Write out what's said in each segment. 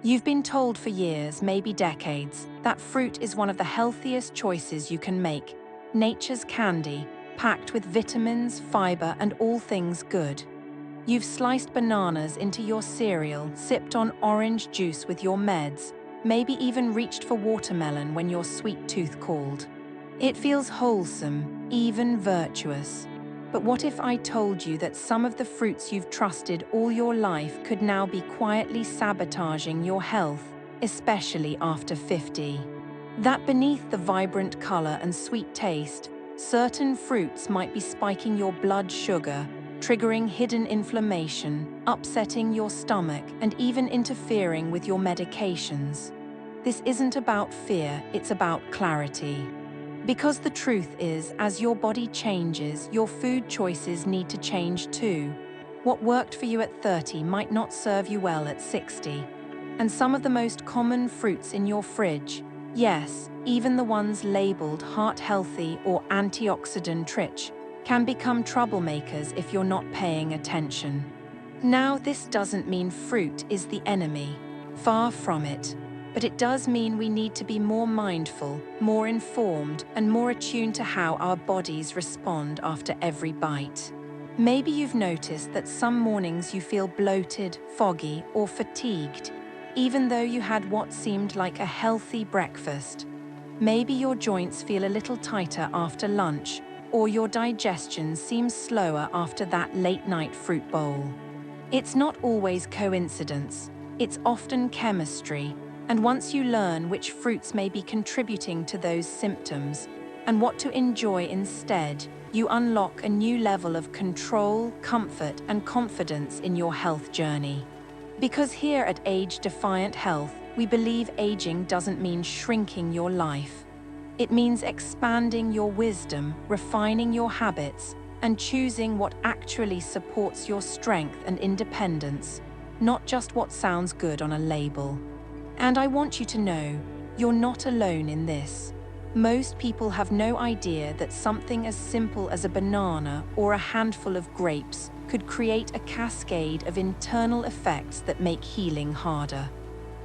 You've been told for years, maybe decades, that fruit is one of the healthiest choices you can make. Nature's candy, packed with vitamins, fiber, and all things good. You've sliced bananas into your cereal, sipped on orange juice with your meds, maybe even reached for watermelon when your sweet tooth called. It feels wholesome, even virtuous. But what if I told you that some of the fruits you've trusted all your life could now be quietly sabotaging your health, especially after 50? That beneath the vibrant color and sweet taste, certain fruits might be spiking your blood sugar, triggering hidden inflammation, upsetting your stomach, and even interfering with your medications. This isn't about fear, it's about clarity. Because the truth is, as your body changes, your food choices need to change too. What worked for you at 30 might not serve you well at 60. And some of the most common fruits in your fridge, yes, even the ones labeled heart-healthy or antioxidant-rich, can become troublemakers if you're not paying attention. Now, this doesn't mean fruit is the enemy. Far from it. But it does mean we need to be more mindful, more informed, and more attuned to how our bodies respond after every bite. Maybe you've noticed that some mornings you feel bloated, foggy, or fatigued, even though you had what seemed like a healthy breakfast. Maybe your joints feel a little tighter after lunch, or your digestion seems slower after that late-night fruit bowl. It's not always coincidence, it's often chemistry. And once you learn which fruits may be contributing to those symptoms and what to enjoy instead, you unlock a new level of control, comfort, and confidence in your health journey. Because here at Age Defiant Health, we believe aging doesn't mean shrinking your life. It means expanding your wisdom, refining your habits, and choosing what actually supports your strength and independence, not just what sounds good on a label. And I want you to know, you're not alone in this. Most people have no idea that something as simple as a banana or a handful of grapes could create a cascade of internal effects that make healing harder.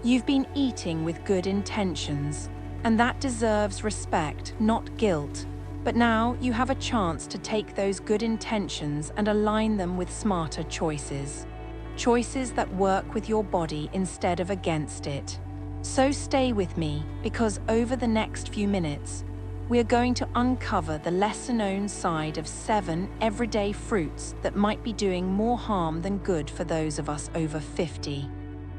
You've been eating with good intentions, and that deserves respect, not guilt. But now you have a chance to take those good intentions and align them with smarter choices. Choices that work with your body instead of against it. So stay with me, because over the next few minutes, we're going to uncover the lesser-known side of 7 everyday fruits that might be doing more harm than good for those of us over 50.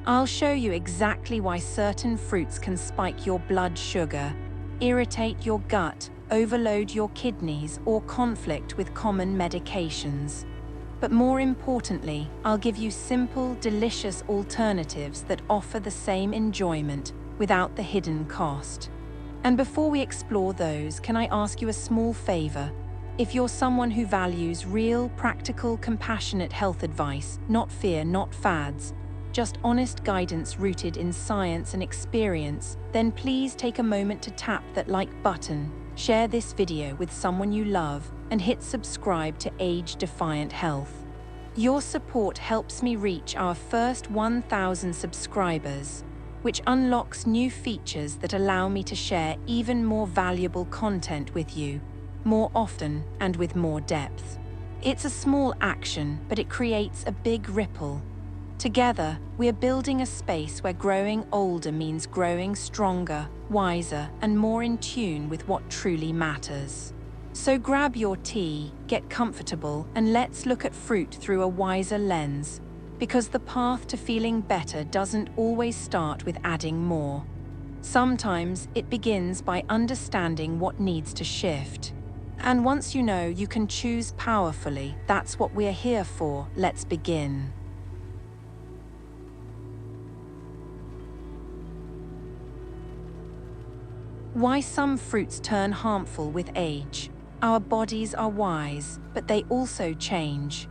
I'll show you exactly why certain fruits can spike your blood sugar, irritate your gut, overload your kidneys, or conflict with common medications. But more importantly, I'll give you simple, delicious alternatives that offer the same enjoyment without the hidden cost. And before we explore those, can I ask you a small favor? If you're someone who values real, practical, compassionate health advice, not fear, not fads, just honest guidance rooted in science and experience, then please take a moment to tap that like button, share this video with someone you love, and hit subscribe to Age Defiant Health. Your support helps me reach our first 1,000 subscribers, which unlocks new features that allow me to share even more valuable content with you, more often and with more depth. It's a small action, but it creates a big ripple. Together, we're building a space where growing older means growing stronger, wiser, and more in tune with what truly matters. So grab your tea, get comfortable, and let's look at fruit through a wiser lens, because the path to feeling better doesn't always start with adding more. Sometimes it begins by understanding what needs to shift. And once you know you can choose powerfully, that's what we're here for. Let's begin. Why some fruits turn harmful with age. Our bodies are wise, but they also change.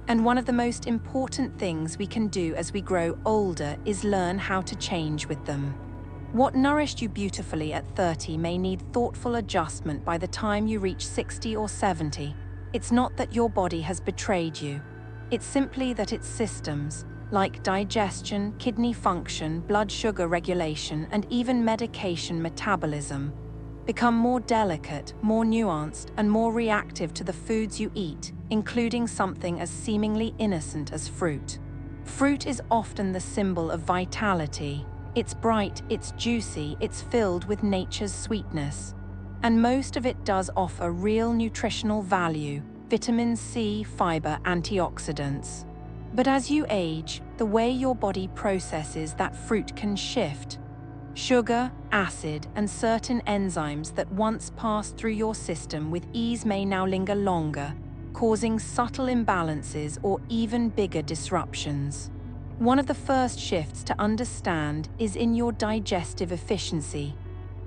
And one of the most important things we can do as we grow older is learn how to change with them. What nourished you beautifully at 30 may need thoughtful adjustment by the time you reach 60 or 70. It's not that your body has betrayed you. It's simply that its systems, like digestion, kidney function, blood sugar regulation, and even medication metabolism, become more delicate, more nuanced, and more reactive to the foods you eat, including something as seemingly innocent as fruit. Fruit is often the symbol of vitality. It's bright, it's juicy, it's filled with nature's sweetness. And most of it does offer real nutritional value: vitamin C, fiber, antioxidants. But as you age, the way your body processes that fruit can shift. Sugar, acid, and certain enzymes that once passed through your system with ease may now linger longer, causing subtle imbalances or even bigger disruptions. One of the first shifts to understand is in your digestive efficiency.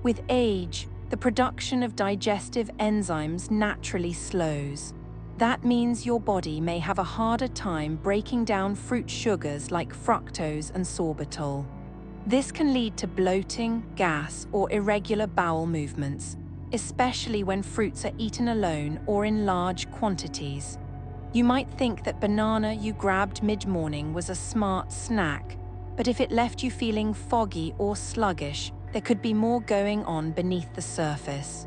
With age, the production of digestive enzymes naturally slows. That means your body may have a harder time breaking down fruit sugars like fructose and sorbitol. This can lead to bloating, gas, or irregular bowel movements, especially when fruits are eaten alone or in large quantities. You might think that banana you grabbed mid-morning was a smart snack, but if it left you feeling foggy or sluggish, there could be more going on beneath the surface.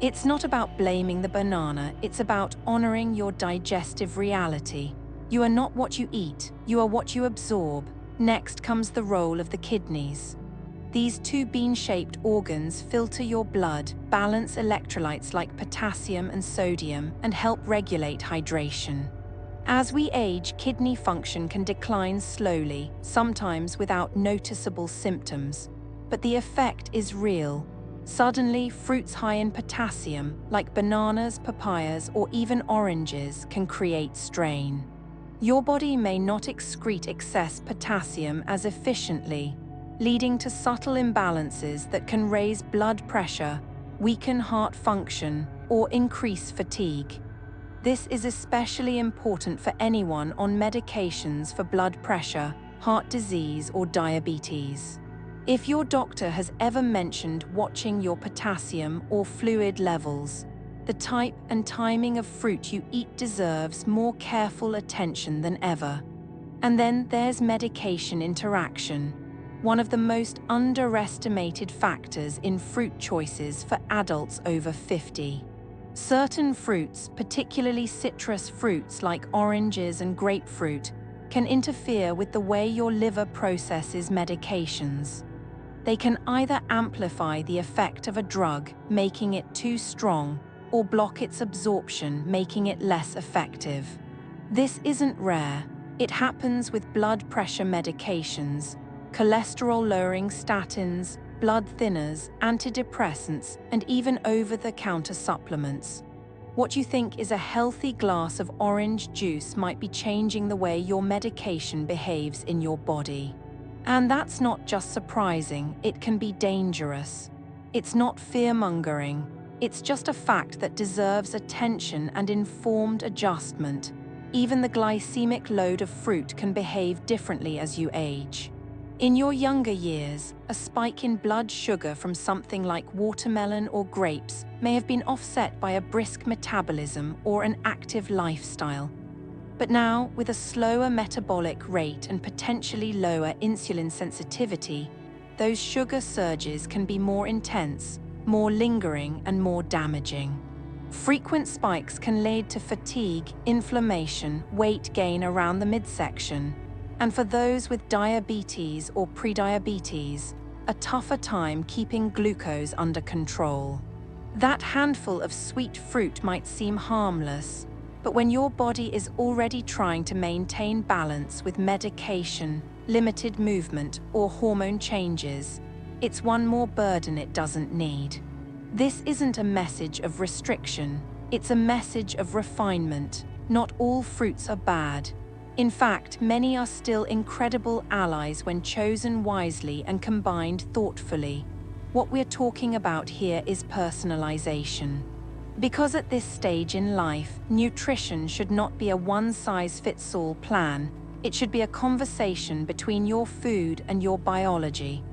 It's not about blaming the banana, it's about honoring your digestive reality. You are not what you eat, you are what you absorb. Next comes the role of the kidneys. These two bean-shaped organs filter your blood, balance electrolytes like potassium and sodium, and help regulate hydration. As we age, kidney function can decline slowly, sometimes without noticeable symptoms. But the effect is real. Suddenly, fruits high in potassium, like bananas, papayas, or even oranges, can create strain. Your body may not excrete excess potassium as efficiently, leading to subtle imbalances that can raise blood pressure, weaken heart function, or increase fatigue. This is especially important for anyone on medications for blood pressure, heart disease, or diabetes. If your doctor has ever mentioned watching your potassium or fluid levels, the type and timing of fruit you eat deserves more careful attention than ever. And then there's medication interaction, one of the most underestimated factors in fruit choices for adults over 50. Certain fruits, particularly citrus fruits like oranges and grapefruit, can interfere with the way your liver processes medications. They can either amplify the effect of a drug, making it too strong, or block its absorption, making it less effective. This isn't rare. It happens with blood pressure medications, cholesterol-lowering statins, blood thinners, antidepressants, and even over-the-counter supplements. What you think is a healthy glass of orange juice might be changing the way your medication behaves in your body. And that's not just surprising, it can be dangerous. It's not fear-mongering. It's just a fact that deserves attention and informed adjustment. Even the glycemic load of fruit can behave differently as you age. In your younger years, a spike in blood sugar from something like watermelon or grapes may have been offset by a brisk metabolism or an active lifestyle. But now, with a slower metabolic rate and potentially lower insulin sensitivity, those sugar surges can be more intense, more lingering, and more damaging. Frequent spikes can lead to fatigue, inflammation, weight gain around the midsection, and for those with diabetes or prediabetes, a tougher time keeping glucose under control. That handful of sweet fruit might seem harmless, but when your body is already trying to maintain balance with medication, limited movement, or hormone changes, it's one more burden it doesn't need. This isn't a message of restriction, it's a message of refinement. Not all fruits are bad. In fact, many are still incredible allies when chosen wisely and combined thoughtfully. What we're talking about here is personalization. Because at this stage in life, nutrition should not be a one-size-fits-all plan. It should be a conversation between your food and your biology.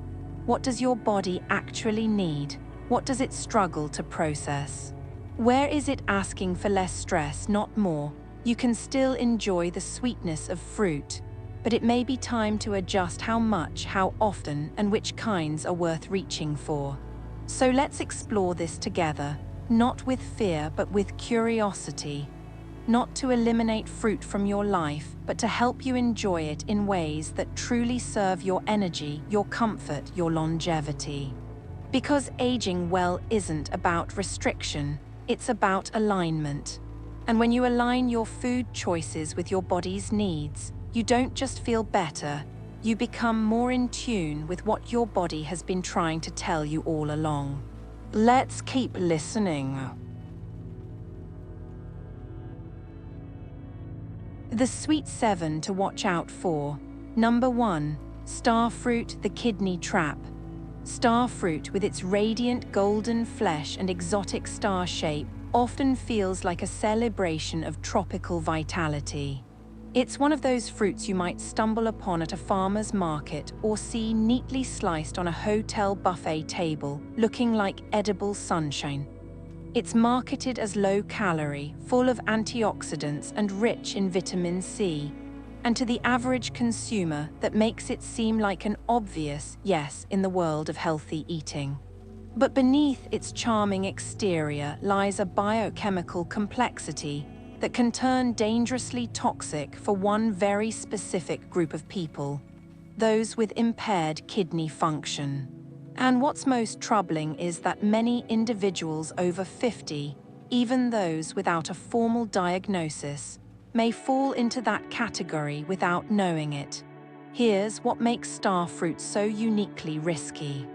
What does your body actually need? What does it struggle to process? Where is it asking for less stress, not more? You can still enjoy the sweetness of fruit. but it may be time to adjust how much, how often, and which kinds are worth reaching for. So let's explore this together, not with fear but with curiosity. Not to eliminate fruit from your life, but to help you enjoy it in ways that truly serve your energy, your comfort, your longevity. Because aging well isn't about restriction, it's about alignment. And when you align your food choices with your body's needs, you don't just feel better, you become more in tune with what your body has been trying to tell you all along. Let's keep listening. The sweet 7 to watch out for. Number 1. Starfruit, the kidney trap. Starfruit, with its radiant golden flesh and exotic star shape, often feels like a celebration of tropical vitality. It's one of those fruits you might stumble upon at a farmer's market or see neatly sliced on a hotel buffet table, looking like edible sunshine. It's marketed as low-calorie, full of antioxidants and rich in vitamin C, and to the average consumer that makes it seem like an obvious yes in the world of healthy eating. But beneath its charming exterior lies a biochemical complexity that can turn dangerously toxic for one very specific group of people, those with impaired kidney function. And what's most troubling is that many individuals over 50, even those without a formal diagnosis, may fall into that category without knowing it. Here's what makes starfruit so uniquely risky.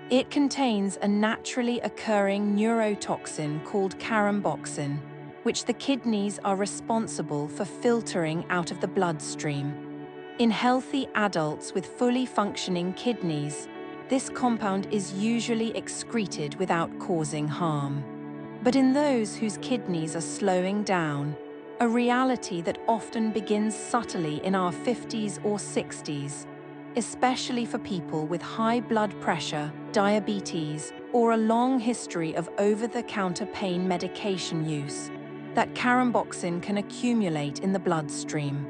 It contains a naturally occurring neurotoxin called caramboxin, which the kidneys are responsible for filtering out of the bloodstream. In healthy adults with fully functioning kidneys, this compound is usually excreted without causing harm. But in those whose kidneys are slowing down, a reality that often begins subtly in our 50s or 60s, especially for people with high blood pressure, diabetes, or a long history of over-the-counter pain medication use, that caramboxin can accumulate in the bloodstream.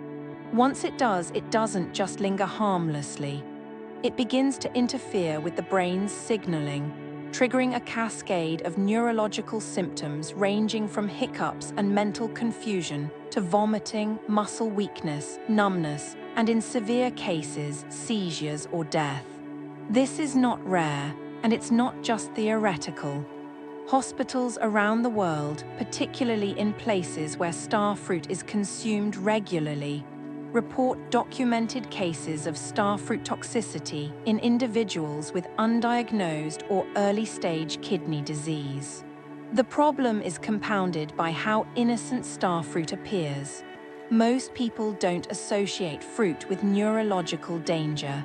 Once it does, it doesn't just linger harmlessly. It begins to interfere with the brain's signaling, triggering a cascade of neurological symptoms ranging from hiccups and mental confusion to vomiting, muscle weakness, numbness, and in severe cases, seizures or death. This is not rare, and it's not just theoretical. Hospitals around the world, particularly in places where starfruit is consumed regularly, report documented cases of starfruit toxicity in individuals with undiagnosed or early-stage kidney disease. The problem is compounded by how innocent starfruit appears. Most people don't associate fruit with neurological danger.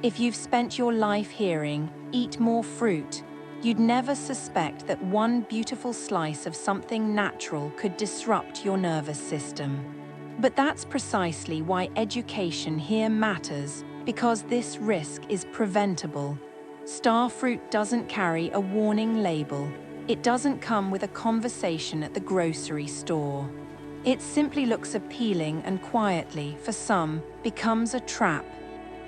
If you've spent your life hearing, "Eat more fruit," you'd never suspect that one beautiful slice of something natural could disrupt your nervous system. But that's precisely why education here matters, because this risk is preventable. Starfruit doesn't carry a warning label. It doesn't come with a conversation at the grocery store. It simply looks appealing and quietly, for some, becomes a trap.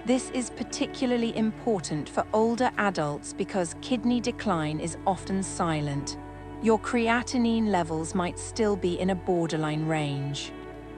This is particularly important for older adults because kidney decline is often silent. Your creatinine levels might still be in a borderline range.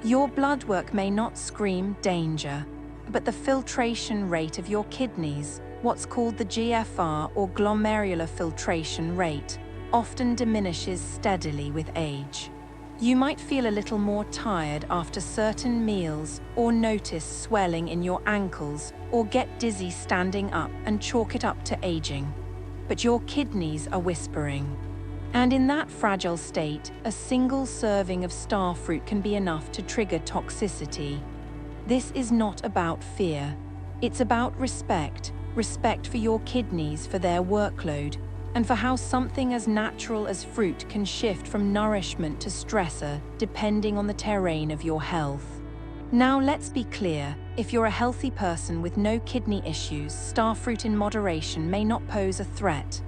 Your blood work may not scream danger, but the filtration rate of your kidneys, what's called the GFR or glomerular filtration rate, often diminishes steadily with age. You might feel a little more tired after certain meals, or notice swelling in your ankles, or get dizzy standing up and chalk it up to aging. But your kidneys are whispering. And in that fragile state, a single serving of starfruit can be enough to trigger toxicity. This is not about fear. It's about respect for your kidneys, for their workload, and for how something as natural as fruit can shift from nourishment to stressor depending on the terrain of your health. Now let's be clear, if you're a healthy person with no kidney issues, starfruit in moderation may not pose a threat.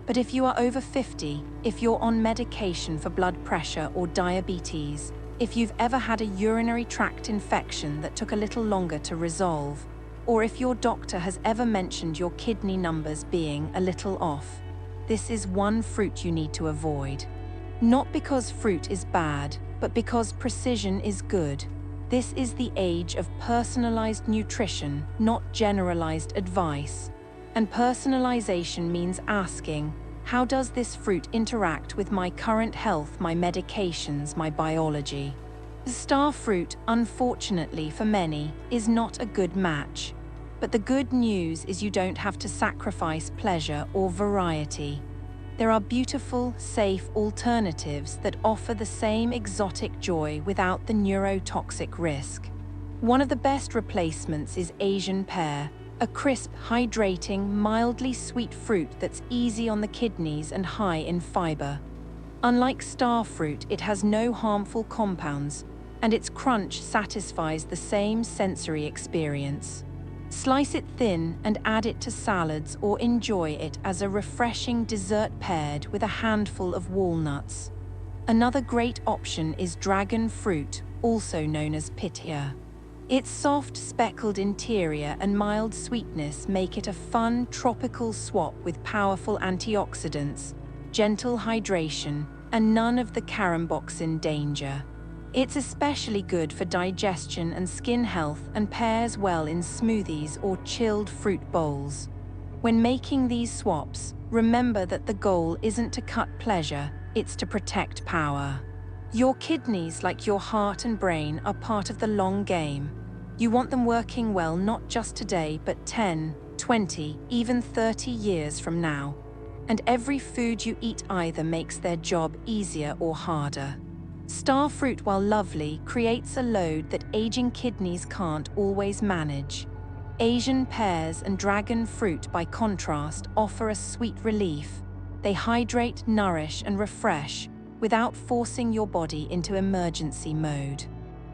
But if you are over 50, if you're on medication for blood pressure or diabetes, If you've ever had a urinary tract infection that took a little longer to resolve, or if your doctor has ever mentioned your kidney numbers being a little off, this is one fruit you need to avoid. Not because fruit is bad, but because precision is good. This is the age of personalized nutrition, not generalized advice. And personalization means asking, how does this fruit interact with my current health, my medications, my biology? Star fruit, unfortunately for many, is not a good match. But the good news is you don't have to sacrifice pleasure or variety. There are beautiful, safe alternatives that offer the same exotic joy without the neurotoxic risk. One of the best replacements is Asian pear, a crisp, hydrating, mildly sweet fruit that's easy on the kidneys and high in fiber. Unlike star fruit, it has no harmful compounds, and its crunch satisfies the same sensory experience. Slice it thin and add it to salads or enjoy it as a refreshing dessert paired with a handful of walnuts. Another great option is dragon fruit, also known as pitaya. Its soft, speckled interior and mild sweetness make it a fun, tropical swap with powerful antioxidants, gentle hydration, and none of the caramboxin danger. It's especially good for digestion and skin health and pairs well in smoothies or chilled fruit bowls. When making these swaps, remember that the goal isn't to cut pleasure, it's to protect power. Your kidneys, like your heart and brain, are part of the long game. You want them working well not just today, but 10, 20, even 30 years from now. And every food you eat either makes their job easier or harder. Star fruit, while lovely, creates a load that aging kidneys can't always manage. Asian pears and dragon fruit, by contrast, offer a sweet relief. They hydrate, nourish, and refresh without forcing your body into emergency mode.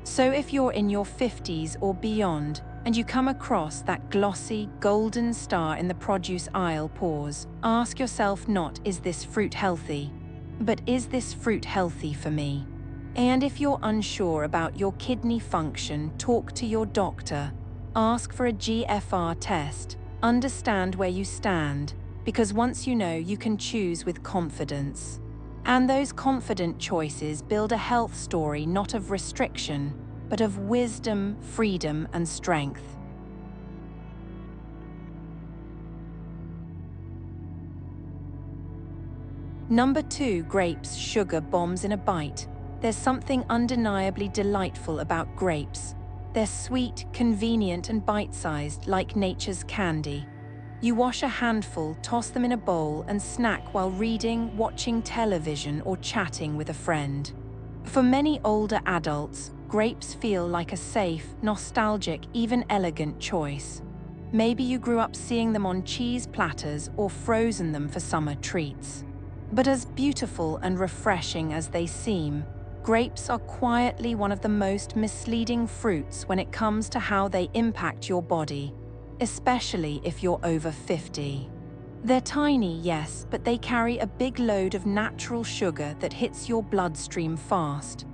So if you're in your 50s or beyond and you come across that glossy, golden star in the produce aisle, pause. Ask yourself not, is this fruit healthy? But is this fruit healthy for me? And if you're unsure about your kidney function, talk to your doctor. Ask for a GFR test. Understand where you stand, because once you know, you can choose with confidence. And those confident choices build a health story not of restriction, but of wisdom, freedom, and strength. Number 2, grapes, sugar bombs in a bite. There's something undeniably delightful about grapes. They're sweet, convenient, and bite-sized, like nature's candy. You wash a handful, toss them in a bowl, and snack while reading, watching television, or chatting with a friend. For many older adults, grapes feel like a safe, nostalgic, even elegant choice. Maybe you grew up seeing them on cheese platters or frozen them for summer treats. But as beautiful and refreshing as they seem, grapes are quietly one of the most misleading fruits when it comes to how they impact your body, especially if you're over 50. They're tiny, yes, but they carry a big load of natural sugar that hits your bloodstream fast.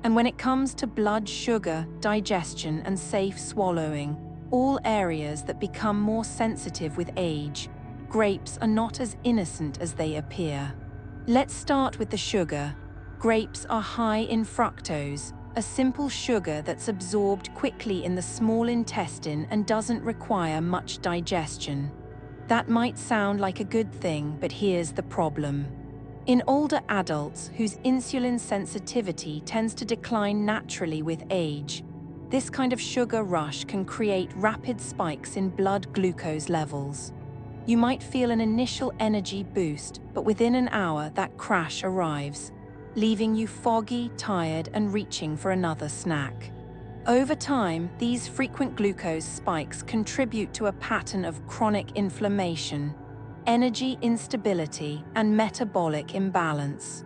And when it comes to blood sugar, digestion, and safe swallowing, all areas that become more sensitive with age, grapes are not as innocent as they appear. Let's start with the sugar. Grapes are high in fructose, a simple sugar that's absorbed quickly in the small intestine and doesn't require much digestion. That might sound like a good thing, but here's the problem. In older adults whose insulin sensitivity tends to decline naturally with age, this kind of sugar rush can create rapid spikes in blood glucose levels. You might feel an initial energy boost, but within an hour that crash arrives, leaving you foggy, tired, and reaching for another snack. Over time, these frequent glucose spikes contribute to a pattern of chronic inflammation, energy instability, and metabolic imbalance.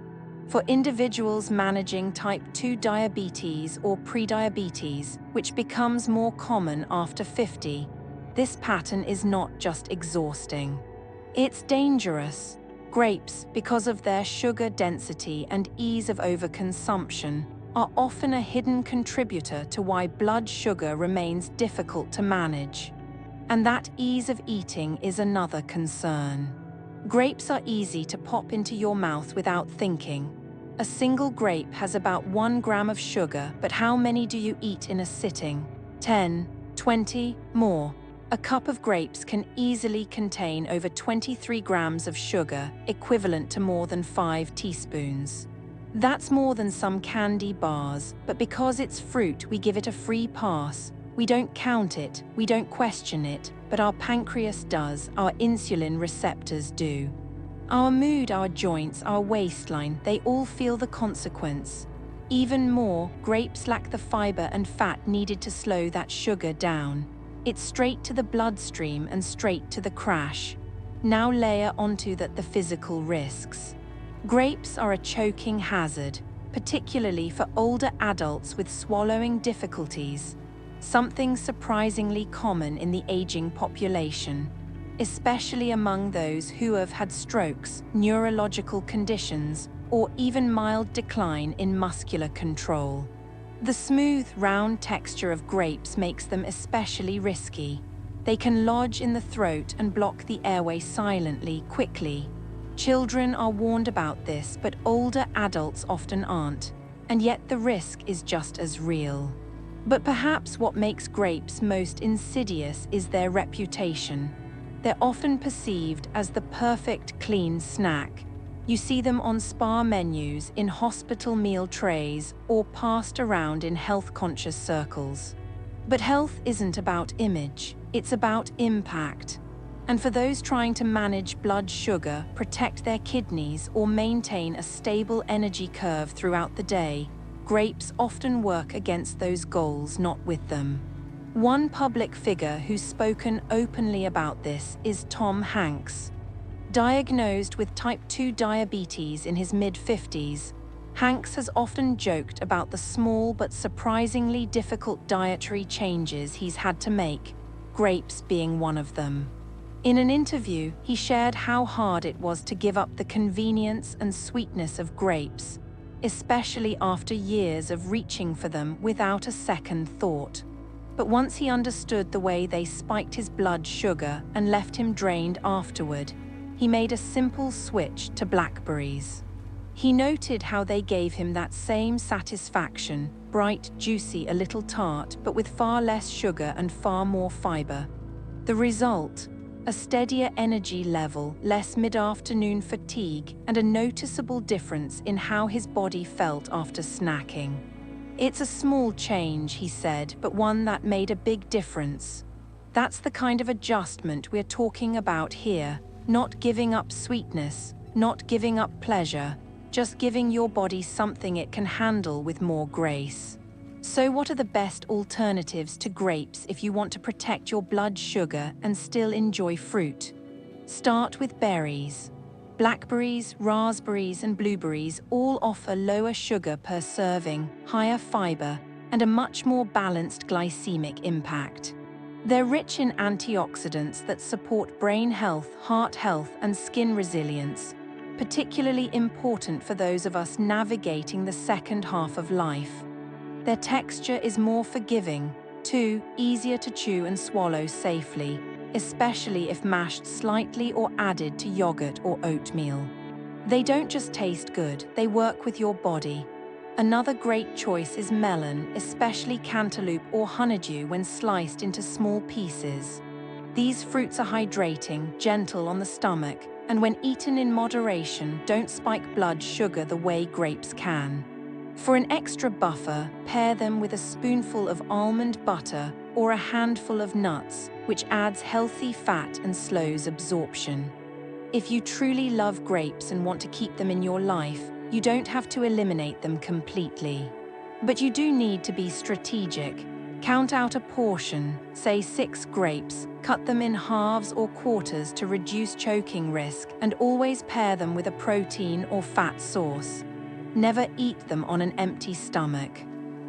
For individuals managing type 2 diabetes or prediabetes, which becomes more common after 50, this pattern is not just exhausting. It's dangerous. Grapes, because of their sugar density and ease of overconsumption, are often a hidden contributor to why blood sugar remains difficult to manage. And that ease of eating is another concern. Grapes are easy to pop into your mouth without thinking. A single grape has about 1 gram of sugar, but how many do you eat in a sitting? 10, 20, more. A cup of grapes can easily contain over 23 grams of sugar, equivalent to more than 5 teaspoons. That's more than some candy bars, but because it's fruit, we give it a free pass. We don't count it, we don't question it, but our pancreas does, our insulin receptors do. Our mood, our joints, our waistline, they all feel the consequence. Even more, grapes lack the fiber and fat needed to slow that sugar down. It's straight to the bloodstream and straight to the crash. Now layer onto that the physical risks. Grapes are a choking hazard, particularly for older adults with swallowing difficulties, something surprisingly common in the aging population, especially among those who have had strokes, neurological conditions, or even mild decline in muscular control. The smooth, round texture of grapes makes them especially risky. They can lodge in the throat and block the airway silently, quickly. Children are warned about this, but older adults often aren't, and yet the risk is just as real. But perhaps what makes grapes most insidious is their reputation. They're often perceived as the perfect clean snack. You see them on spa menus, in hospital meal trays, or passed around in health-conscious circles. But health isn't about image, it's about impact. And for those trying to manage blood sugar, protect their kidneys, or maintain a stable energy curve throughout the day, grapes often work against those goals, not with them. One public figure who's spoken openly about this is Tom Hanks. Diagnosed with type 2 diabetes in his mid-50s, Hanks has often joked about the small but surprisingly difficult dietary changes he's had to make, grapes being one of them. In an interview, he shared how hard it was to give up the convenience and sweetness of grapes, especially after years of reaching for them without a second thought. But once he understood the way they spiked his blood sugar and left him drained afterward, he made a simple switch to blackberries. He noted how they gave him that same satisfaction, bright, juicy, a little tart, but with far less sugar and far more fiber. The result? A steadier energy level, less mid-afternoon fatigue, and a noticeable difference in how his body felt after snacking. It's a small change, he said, but one that made a big difference. That's the kind of adjustment we're talking about here. Not giving up sweetness, not giving up pleasure, just giving your body something it can handle with more grace. So what are the best alternatives to grapes if you want to protect your blood sugar and still enjoy fruit? Start with berries. Blackberries, raspberries, and blueberries all offer lower sugar per serving, higher fiber, and a much more balanced glycemic impact. They're rich in antioxidants that support brain health, heart health, and skin resilience, particularly important for those of us navigating the second half of life. Their texture is more forgiving, too, easier to chew and swallow safely, especially if mashed slightly or added to yogurt or oatmeal. They don't just taste good, they work with your body. Another great choice is melon, especially cantaloupe or honeydew when sliced into small pieces. These fruits are hydrating, gentle on the stomach, and when eaten in moderation, don't spike blood sugar the way grapes can. For an extra buffer, pair them with a spoonful of almond butter or a handful of nuts, which adds healthy fat and slows absorption. If you truly love grapes and want to keep them in your life, you don't have to eliminate them completely. But you do need to be strategic. Count out a portion, say 6 grapes, cut them in halves or quarters to reduce choking risk, and always pair them with a protein or fat source. Never eat them on an empty stomach.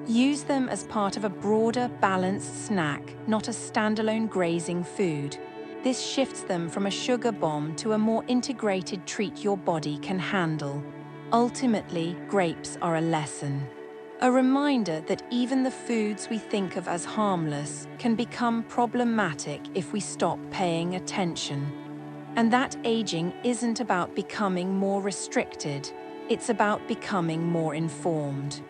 Use them as part of a broader, balanced snack, not a standalone grazing food. This shifts them from a sugar bomb to a more integrated treat your body can handle. Ultimately, grapes are a lesson. A reminder that even the foods we think of as harmless can become problematic if we stop paying attention. And that aging isn't about becoming more restricted, it's about becoming more informed.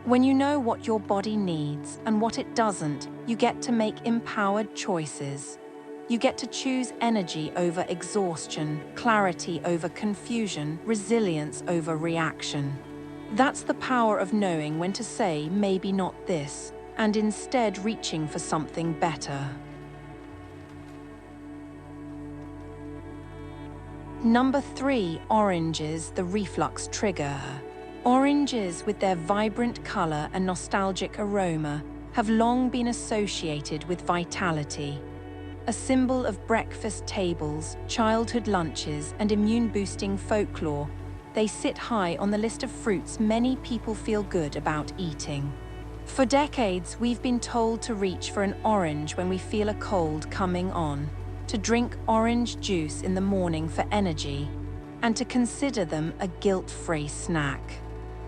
When you know what your body needs and what it doesn't, you get to make empowered choices. You get to choose energy over exhaustion, clarity over confusion, resilience over reaction. That's the power of knowing when to say maybe not this, and instead reaching for something better. Number 3, oranges, the reflux trigger. Oranges, with their vibrant color and nostalgic aroma, have long been associated with vitality. A symbol of breakfast tables, childhood lunches, and immune-boosting folklore, they sit high on the list of fruits many people feel good about eating. For decades, we've been told to reach for an orange when we feel a cold coming on, to drink orange juice in the morning for energy, and to consider them a guilt-free snack.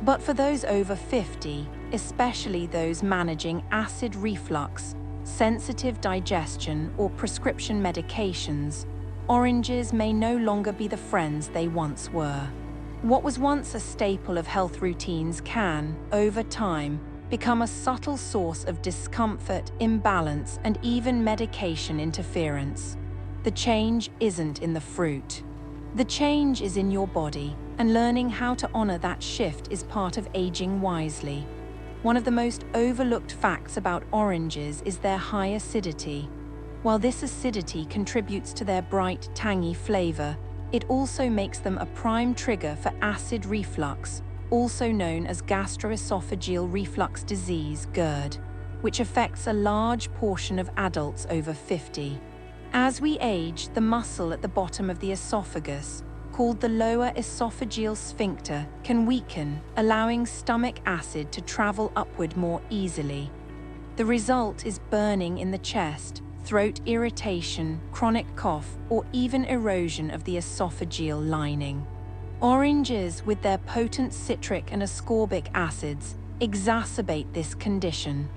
But for those over 50, especially those managing acid reflux, sensitive digestion, or prescription medications, oranges may no longer be the friends they once were. What was once a staple of health routines can, over time, become a subtle source of discomfort, imbalance, and even medication interference. The change isn't in the fruit. The change is in your body, and learning how to honor that shift is part of aging wisely. One of the most overlooked facts about oranges is their high acidity. While this acidity contributes to their bright, tangy flavor, it also makes them a prime trigger for acid reflux, also known as gastroesophageal reflux disease, GERD, which affects a large portion of adults over 50. As we age, the muscle at the bottom of the esophagus, called the lower esophageal sphincter, can weaken, allowing stomach acid to travel upward more easily. The result is burning in the chest, throat irritation, chronic cough, or even erosion of the esophageal lining. Oranges, with their potent citric and ascorbic acids, exacerbate this condition.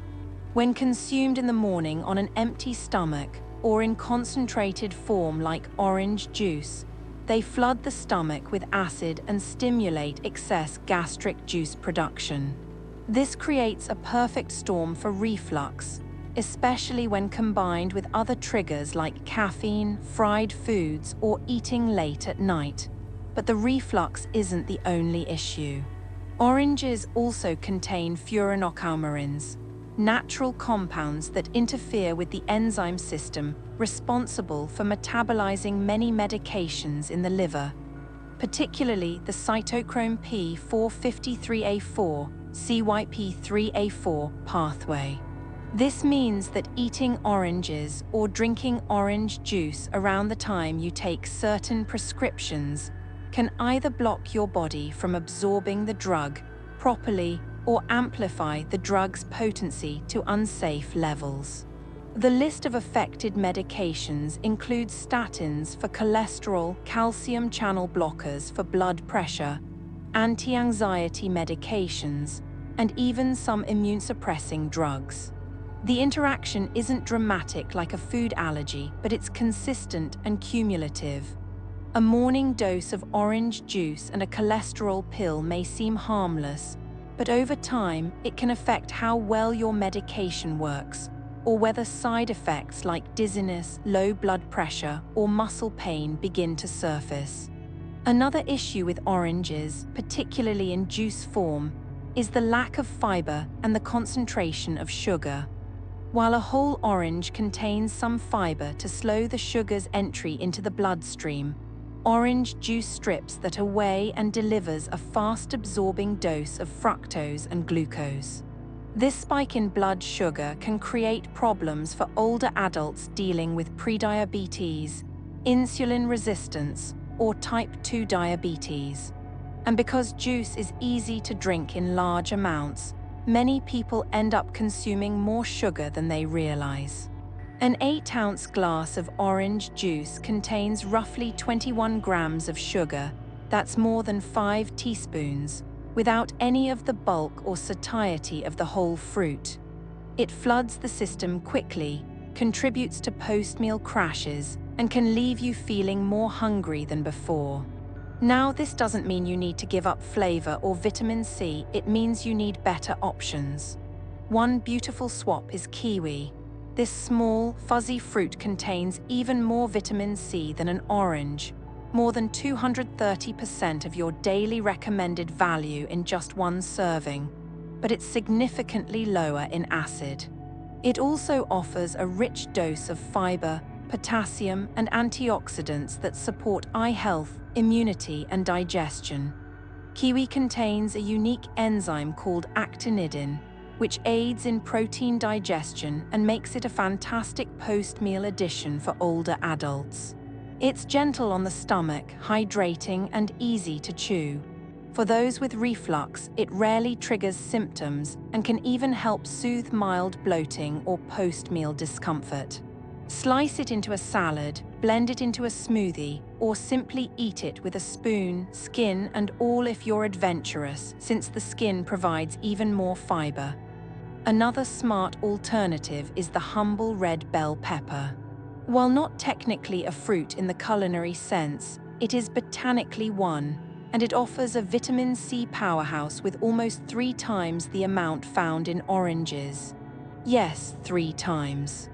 When consumed in the morning on an empty stomach, or in concentrated form like orange juice, they flood the stomach with acid and stimulate excess gastric juice production. This creates a perfect storm for reflux, especially when combined with other triggers like caffeine, fried foods, or eating late at night. But the reflux isn't the only issue. Oranges also contain furanocoumarins, natural compounds that interfere with the enzyme system responsible for metabolizing many medications in the liver, particularly the cytochrome P453A4, CYP3A4 pathway. This means that eating oranges or drinking orange juice around the time you take certain prescriptions can either block your body from absorbing the drug properly or amplify the drug's potency to unsafe levels. The list of affected medications includes statins for cholesterol, calcium channel blockers for blood pressure, anti-anxiety medications, and even some immune-suppressing drugs. The interaction isn't dramatic like a food allergy, but it's consistent and cumulative. A morning dose of orange juice and a cholesterol pill may seem harmless, but over time, it can affect how well your medication works, or whether side effects like dizziness, low blood pressure, or muscle pain begin to surface. Another issue with oranges, particularly in juice form, is the lack of fiber and the concentration of sugar. While a whole orange contains some fiber to slow the sugar's entry into the bloodstream, orange juice strips that away and delivers a fast-absorbing dose of fructose and glucose. This spike in blood sugar can create problems for older adults dealing with prediabetes, insulin resistance, or type 2 diabetes. And because juice is easy to drink in large amounts, many people end up consuming more sugar than they realize. An 8-ounce glass of orange juice contains roughly 21 grams of sugar. That's more than 5 teaspoons, without any of the bulk or satiety of the whole fruit. It floods the system quickly, contributes to post-meal crashes, and can leave you feeling more hungry than before. Now, this doesn't mean you need to give up flavor or vitamin C, it means you need better options. One beautiful swap is kiwi. This small, fuzzy fruit contains even more vitamin C than an orange, more than 230% of your daily recommended value in just one serving, but it's significantly lower in acid. It also offers a rich dose of fiber, potassium, and antioxidants that support eye health, immunity, and digestion. Kiwi contains a unique enzyme called actinidin, which aids in protein digestion and makes it a fantastic post-meal addition for older adults. It's gentle on the stomach, hydrating, and easy to chew. For those with reflux, it rarely triggers symptoms and can even help soothe mild bloating or post-meal discomfort. Slice it into a salad, blend it into a smoothie, or simply eat it with a spoon, skin and all if you're adventurous, since the skin provides even more fiber. Another smart alternative is the humble red bell pepper. While not technically a fruit in the culinary sense, it is botanically one, and it offers a vitamin C powerhouse with almost 3 times the amount found in oranges. Yes, 3 times.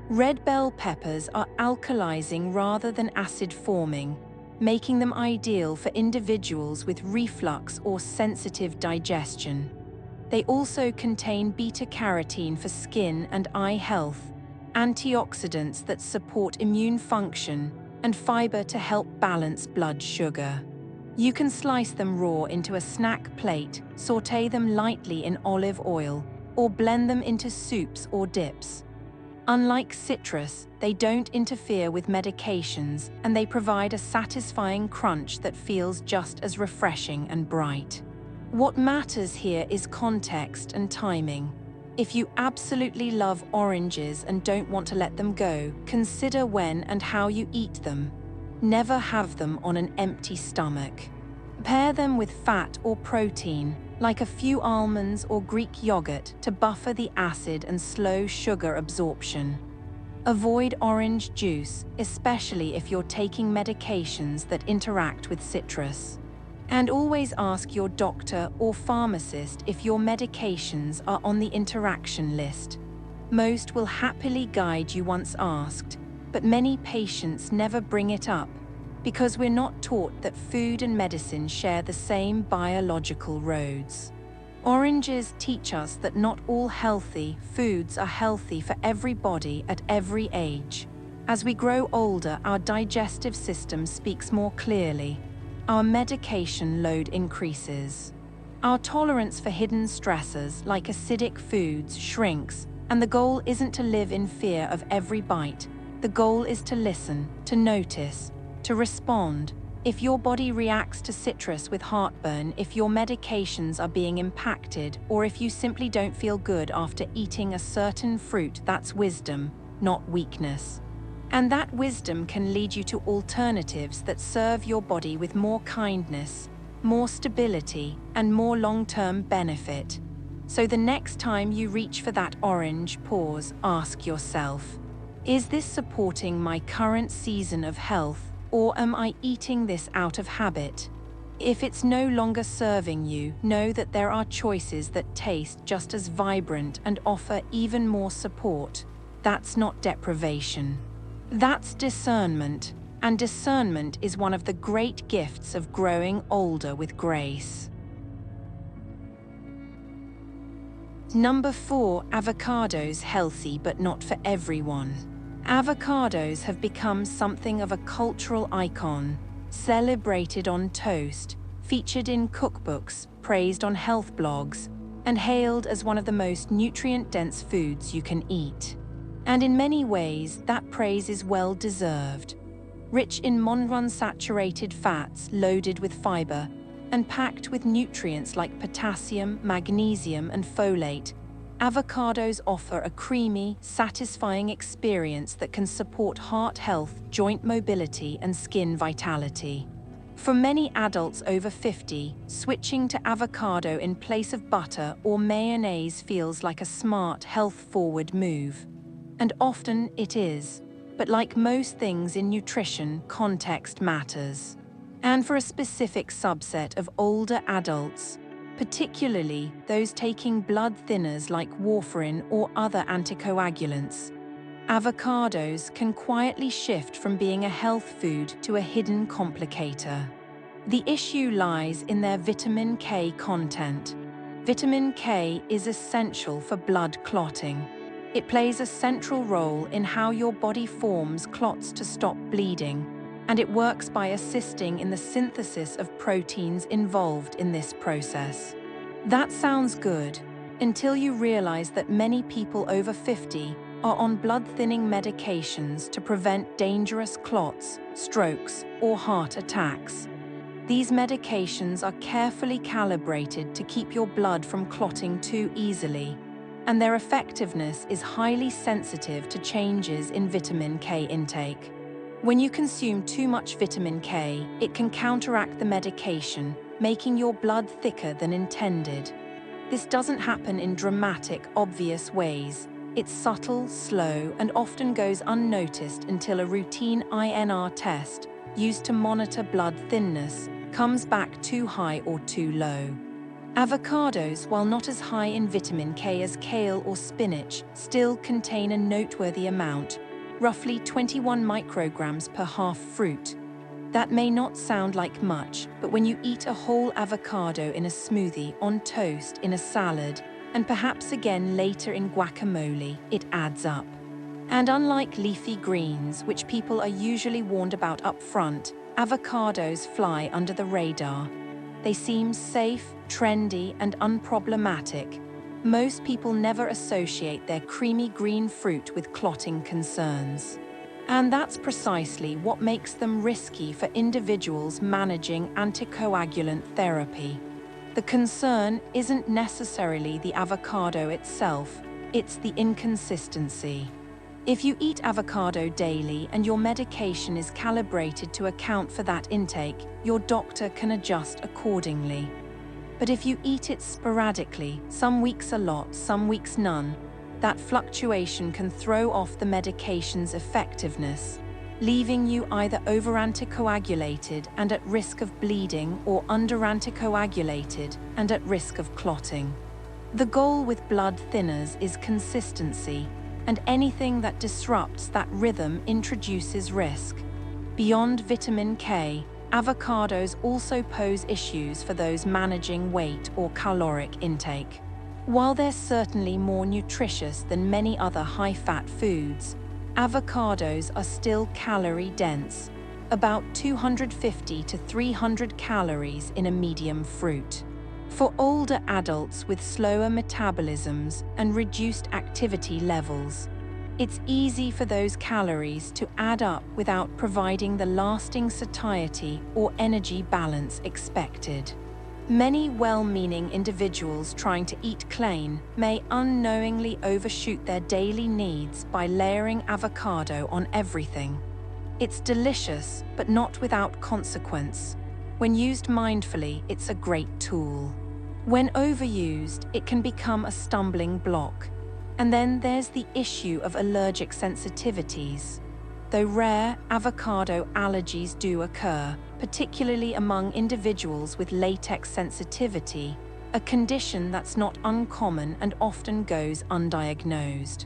Red bell peppers are alkalizing rather than acid-forming, making them ideal for individuals with reflux or sensitive digestion. They also contain beta-carotene for skin and eye health, antioxidants that support immune function, and fiber to help balance blood sugar. You can slice them raw into a snack plate, sauté them lightly in olive oil, or blend them into soups or dips. Unlike citrus, they don't interfere with medications, and they provide a satisfying crunch that feels just as refreshing and bright. What matters here is context and timing. If you absolutely love oranges and don't want to let them go, consider when and how you eat them. Never have them on an empty stomach. Pair them with fat or protein, like a few almonds or Greek yogurt, to buffer the acid and slow sugar absorption. Avoid orange juice, especially if you're taking medications that interact with citrus. And always ask your doctor or pharmacist if your medications are on the interaction list. Most will happily guide you once asked, but many patients never bring it up because we're not taught that food and medicine share the same biological roads. Oranges teach us that not all healthy foods are healthy for everybody at every age. As we grow older, our digestive system speaks more clearly. Our medication load increases. Our tolerance for hidden stressors like acidic foods shrinks, and the goal isn't to live in fear of every bite. The goal is to listen, to notice, to respond. If your body reacts to citrus with heartburn, if your medications are being impacted, or if you simply don't feel good after eating a certain fruit, that's wisdom, not weakness. And that wisdom can lead you to alternatives that serve your body with more kindness, more stability, and more long-term benefit. So the next time you reach for that orange, pause, ask yourself, is this supporting my current season of health, or am I eating this out of habit? If it's no longer serving you, know that there are choices that taste just as vibrant and offer even more support. That's not deprivation. That's discernment, and discernment is one of the great gifts of growing older with grace. Number 4, avocados healthy but not for everyone. Avocados have become something of a cultural icon, celebrated on toast, featured in cookbooks, praised on health blogs, and hailed as one of the most nutrient-dense foods you can eat. And in many ways, that praise is well-deserved. Rich in monounsaturated fats loaded with fiber, and packed with nutrients like potassium, magnesium, and folate, avocados offer a creamy, satisfying experience that can support heart health, joint mobility, and skin vitality. For many adults over 50, switching to avocado in place of butter or mayonnaise feels like a smart, health-forward move. And often it is. But like most things in nutrition, context matters. And for a specific subset of older adults, particularly those taking blood thinners like warfarin or other anticoagulants, avocados can quietly shift from being a health food to a hidden complicator. The issue lies in their vitamin K content. Vitamin K is essential for blood clotting. It plays a central role in how your body forms clots to stop bleeding, and it works by assisting in the synthesis of proteins involved in this process. That sounds good, until you realize that many people over 50 are on blood-thinning medications to prevent dangerous clots, strokes, or heart attacks. These medications are carefully calibrated to keep your blood from clotting too easily, and their effectiveness is highly sensitive to changes in vitamin K intake. When you consume too much vitamin K, it can counteract the medication, making your blood thicker than intended. This doesn't happen in dramatic, obvious ways. It's subtle, slow, and often goes unnoticed until a routine INR test, used to monitor blood thinness, comes back too high or too low. Avocados, while not as high in vitamin K as kale or spinach, still contain a noteworthy amount, roughly 21 micrograms per half fruit. That may not sound like much, but when you eat a whole avocado in a smoothie, on toast, in a salad, and perhaps again later in guacamole, it adds up. And unlike leafy greens, which people are usually warned about up front, avocados fly under the radar. They seem safe, trendy, and unproblematic. Most people never associate their creamy green fruit with clotting concerns. And that's precisely what makes them risky for individuals managing anticoagulant therapy. The concern isn't necessarily the avocado itself, it's the inconsistency. If you eat avocado daily and your medication is calibrated to account for that intake, your doctor can adjust accordingly. But if you eat it sporadically, some weeks a lot, some weeks none, that fluctuation can throw off the medication's effectiveness, leaving you either over-anticoagulated and at risk of bleeding or under-anticoagulated and at risk of clotting. The goal with blood thinners is consistency, and anything that disrupts that rhythm introduces risk. Beyond vitamin K, avocados also pose issues for those managing weight or caloric intake. While they're certainly more nutritious than many other high-fat foods, avocados are still calorie-dense, about 250 to 300 calories in a medium fruit. For older adults with slower metabolisms and reduced activity levels, it's easy for those calories to add up without providing the lasting satiety or energy balance expected. Many well-meaning individuals trying to eat clean may unknowingly overshoot their daily needs by layering avocado on everything. It's delicious, but not without consequence. When used mindfully, it's a great tool. When overused, it can become a stumbling block. And then there's the issue of allergic sensitivities. Though rare, avocado allergies do occur, particularly among individuals with latex sensitivity, a condition that's not uncommon and often goes undiagnosed.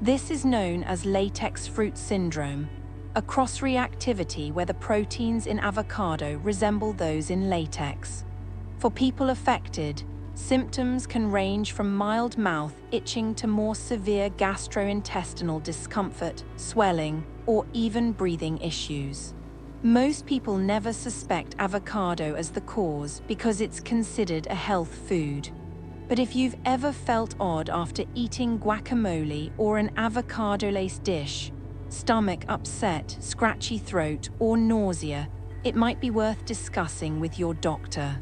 This is known as latex fruit syndrome, a cross-reactivity where the proteins in avocado resemble those in latex. For people affected, symptoms can range from mild mouth itching to more severe gastrointestinal discomfort, swelling, or even breathing issues. Most people never suspect avocado as the cause because it's considered a health food. But if you've ever felt odd after eating guacamole or an avocado-laced dish, stomach upset, scratchy throat, or nausea, it might be worth discussing with your doctor.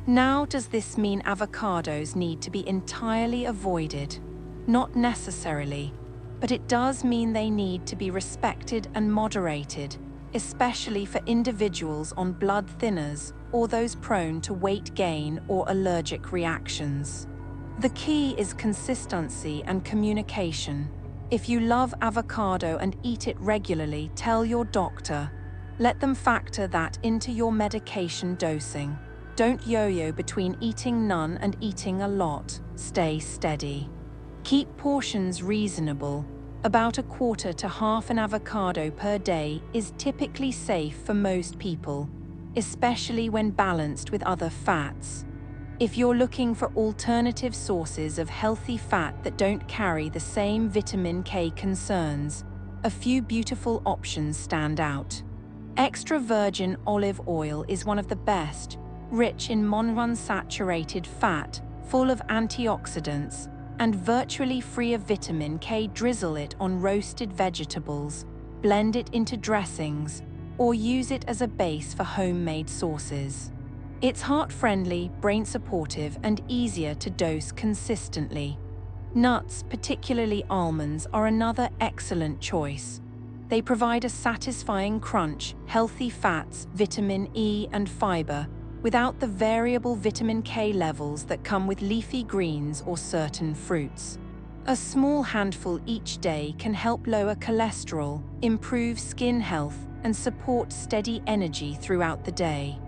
Now, does this mean avocados need to be entirely avoided? Not necessarily, but it does mean they need to be respected and moderated, especially for individuals on blood thinners or those prone to weight gain or allergic reactions. The key is consistency and communication. If you love avocado and eat it regularly, tell your doctor. Let them factor that into your medication dosing. Don't yo-yo between eating none and eating a lot. Stay steady. Keep portions reasonable. About a quarter to half an avocado per day is typically safe for most people, especially when balanced with other fats. If you're looking for alternative sources of healthy fat that don't carry the same vitamin K concerns, a few beautiful options stand out. Extra virgin olive oil is one of the best, rich in monounsaturated fat, full of antioxidants, and virtually free of vitamin K. Drizzle it on roasted vegetables, blend it into dressings, or use it as a base for homemade sauces. It's heart-friendly, brain-supportive, and easier to dose consistently. Nuts, particularly almonds, are another excellent choice. They provide a satisfying crunch, healthy fats, vitamin E, and fiber, without the variable vitamin K levels that come with leafy greens or certain fruits. A small handful each day can help lower cholesterol, improve skin health, and support steady energy throughout the day.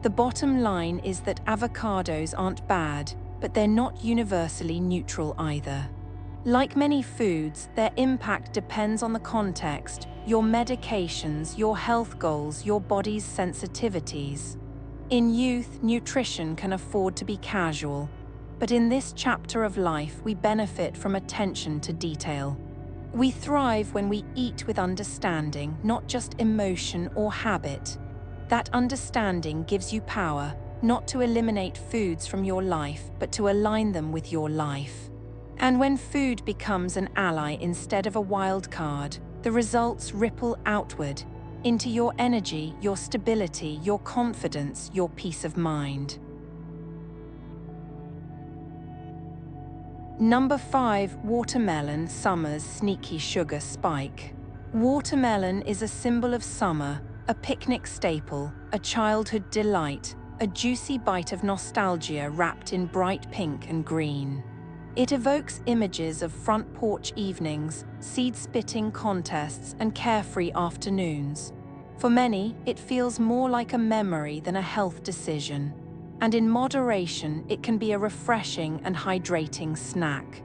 The bottom line is that avocados aren't bad, but they're not universally neutral either. Like many foods, their impact depends on the context, your medications, your health goals, your body's sensitivities. In youth, nutrition can afford to be casual, but in this chapter of life, we benefit from attention to detail. We thrive when we eat with understanding, not just emotion or habit. That understanding gives you power, not to eliminate foods from your life, but to align them with your life. And when food becomes an ally instead of a wild card, the results ripple outward, into your energy, your stability, your confidence, your peace of mind. Number 5. Watermelon, summer's sneaky sugar spike. Watermelon is a symbol of summer, a picnic staple, a childhood delight, a juicy bite of nostalgia wrapped in bright pink and green. It evokes images of front porch evenings, seed-spitting contests, and carefree afternoons. For many, it feels more like a memory than a health decision. And in moderation, it can be a refreshing and hydrating snack.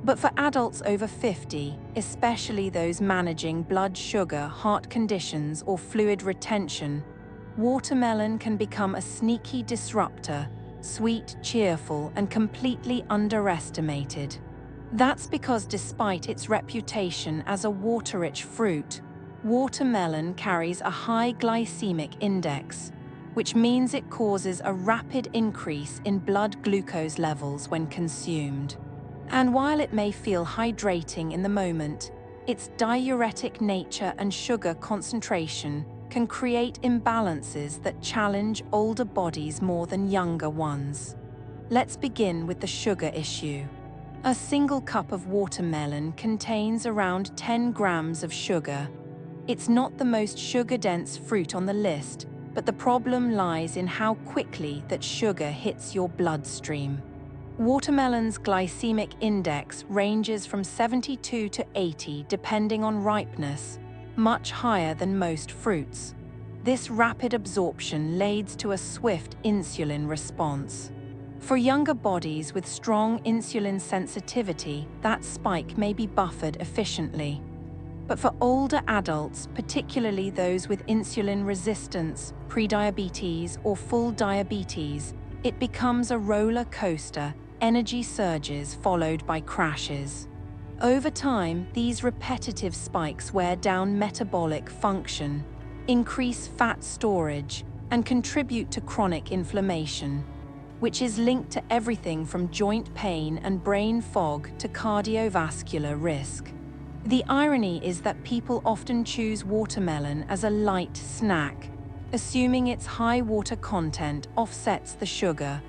But for adults over 50, especially those managing blood sugar, heart conditions, or fluid retention, watermelon can become a sneaky disruptor, sweet, cheerful, and completely underestimated. That's because despite its reputation as a water-rich fruit, watermelon carries a high glycemic index, which means it causes a rapid increase in blood glucose levels when consumed. And while it may feel hydrating in the moment, its diuretic nature and sugar concentration can create imbalances that challenge older bodies more than younger ones. Let's begin with the sugar issue. A single cup of watermelon contains around 10 grams of sugar. It's not the most sugar-dense fruit on the list, but the problem lies in how quickly that sugar hits your bloodstream. Watermelon's glycemic index ranges from 72 to 80 depending on ripeness, much higher than most fruits. This rapid absorption leads to a swift insulin response. For younger bodies with strong insulin sensitivity, that spike may be buffered efficiently. But for older adults, particularly those with insulin resistance, prediabetes, or full diabetes, it becomes a roller coaster, energy surges followed by crashes. Over time, these repetitive spikes wear down metabolic function, increase fat storage, and contribute to chronic inflammation, which is linked to everything from joint pain and brain fog to cardiovascular risk. The irony is that people often choose watermelon as a light snack, assuming its high water content offsets the sugar,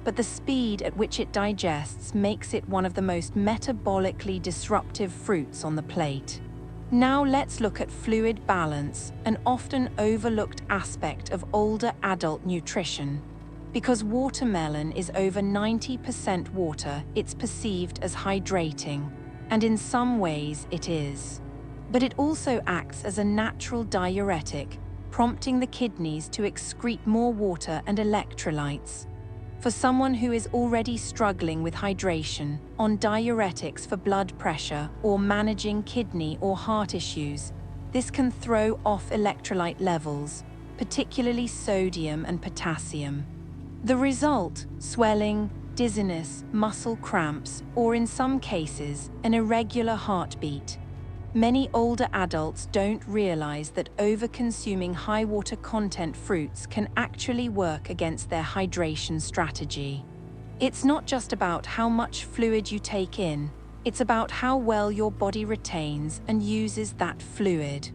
but the speed at which it digests makes it one of the most metabolically disruptive fruits on the plate. Now let's look at fluid balance, an often overlooked aspect of older adult nutrition. Because watermelon is over 90% water, it's perceived as hydrating, and in some ways it is. But it also acts as a natural diuretic, prompting the kidneys to excrete more water and electrolytes. For someone who is already struggling with hydration, on diuretics for blood pressure, or managing kidney or heart issues, this can throw off electrolyte levels, particularly sodium and potassium. The result: swelling, dizziness, muscle cramps, or in some cases, an irregular heartbeat. Many older adults don't realize that over-consuming high water content fruits can actually work against their hydration strategy. It's not just about how much fluid you take in, it's about how well your body retains and uses that fluid.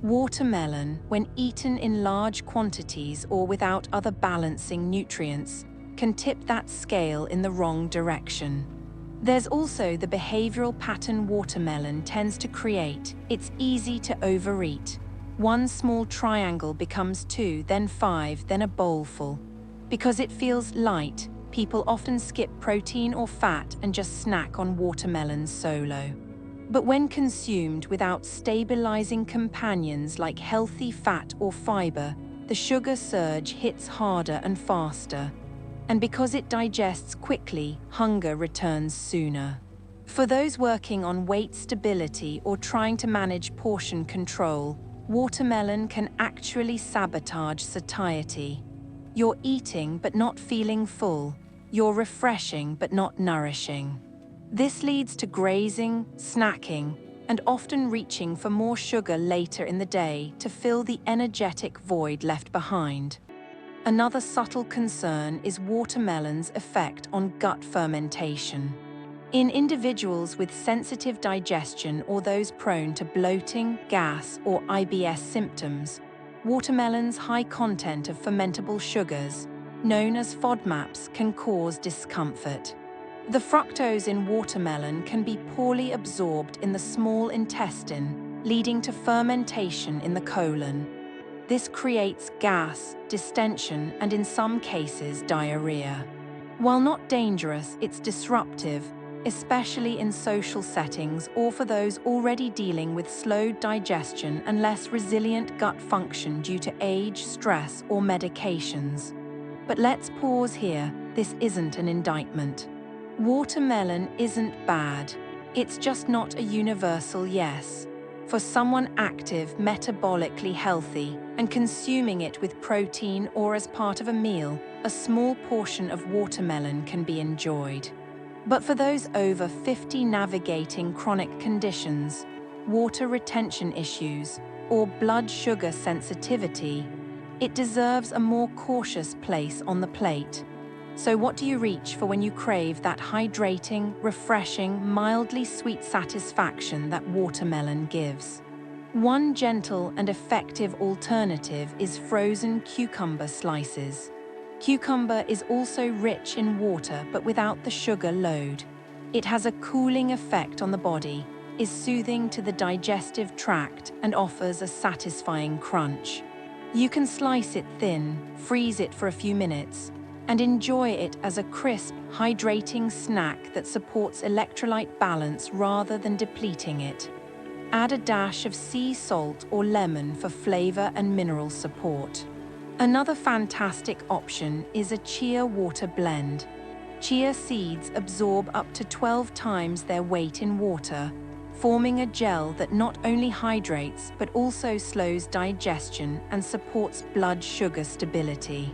Watermelon, when eaten in large quantities or without other balancing nutrients, can tip that scale in the wrong direction. There's also the behavioral pattern watermelon tends to create. It's easy to overeat. One small triangle becomes 2, then 5, then a bowlful. Because it feels light, people often skip protein or fat and just snack on watermelon solo. But when consumed without stabilizing companions like healthy fat or fiber, the sugar surge hits harder and faster. And because it digests quickly, hunger returns sooner. For those working on weight stability or trying to manage portion control, watermelon can actually sabotage satiety. You're eating but not feeling full. You're refreshing but not nourishing. This leads to grazing, snacking, and often reaching for more sugar later in the day to fill the energetic void left behind. Another subtle concern is watermelon's effect on gut fermentation. In individuals with sensitive digestion or those prone to bloating, gas, or IBS symptoms, watermelon's high content of fermentable sugars, known as FODMAPs, can cause discomfort. The fructose in watermelon can be poorly absorbed in the small intestine, leading to fermentation in the colon. This creates gas, distension, and in some cases, diarrhea. While not dangerous, it's disruptive, especially in social settings or for those already dealing with slowed digestion and less resilient gut function due to age, stress, or medications. But let's pause here. This isn't an indictment. Watermelon isn't bad. It's just not a universal yes. For someone active, metabolically healthy, and consuming it with protein or as part of a meal, a small portion of watermelon can be enjoyed. But for those over 50 navigating chronic conditions, water retention issues, or blood sugar sensitivity, it deserves a more cautious place on the plate. So what do you reach for when you crave that hydrating, refreshing, mildly sweet satisfaction that watermelon gives? One gentle and effective alternative is frozen cucumber slices. Cucumber is also rich in water but without the sugar load. It has a cooling effect on the body, is soothing to the digestive tract, and offers a satisfying crunch. You can slice it thin, freeze it for a few minutes, and enjoy it as a crisp, hydrating snack that supports electrolyte balance rather than depleting it. Add a dash of sea salt or lemon for flavor and mineral support. Another fantastic option is a chia water blend. Chia seeds absorb up to 12 times their weight in water, forming a gel that not only hydrates but also slows digestion and supports blood sugar stability.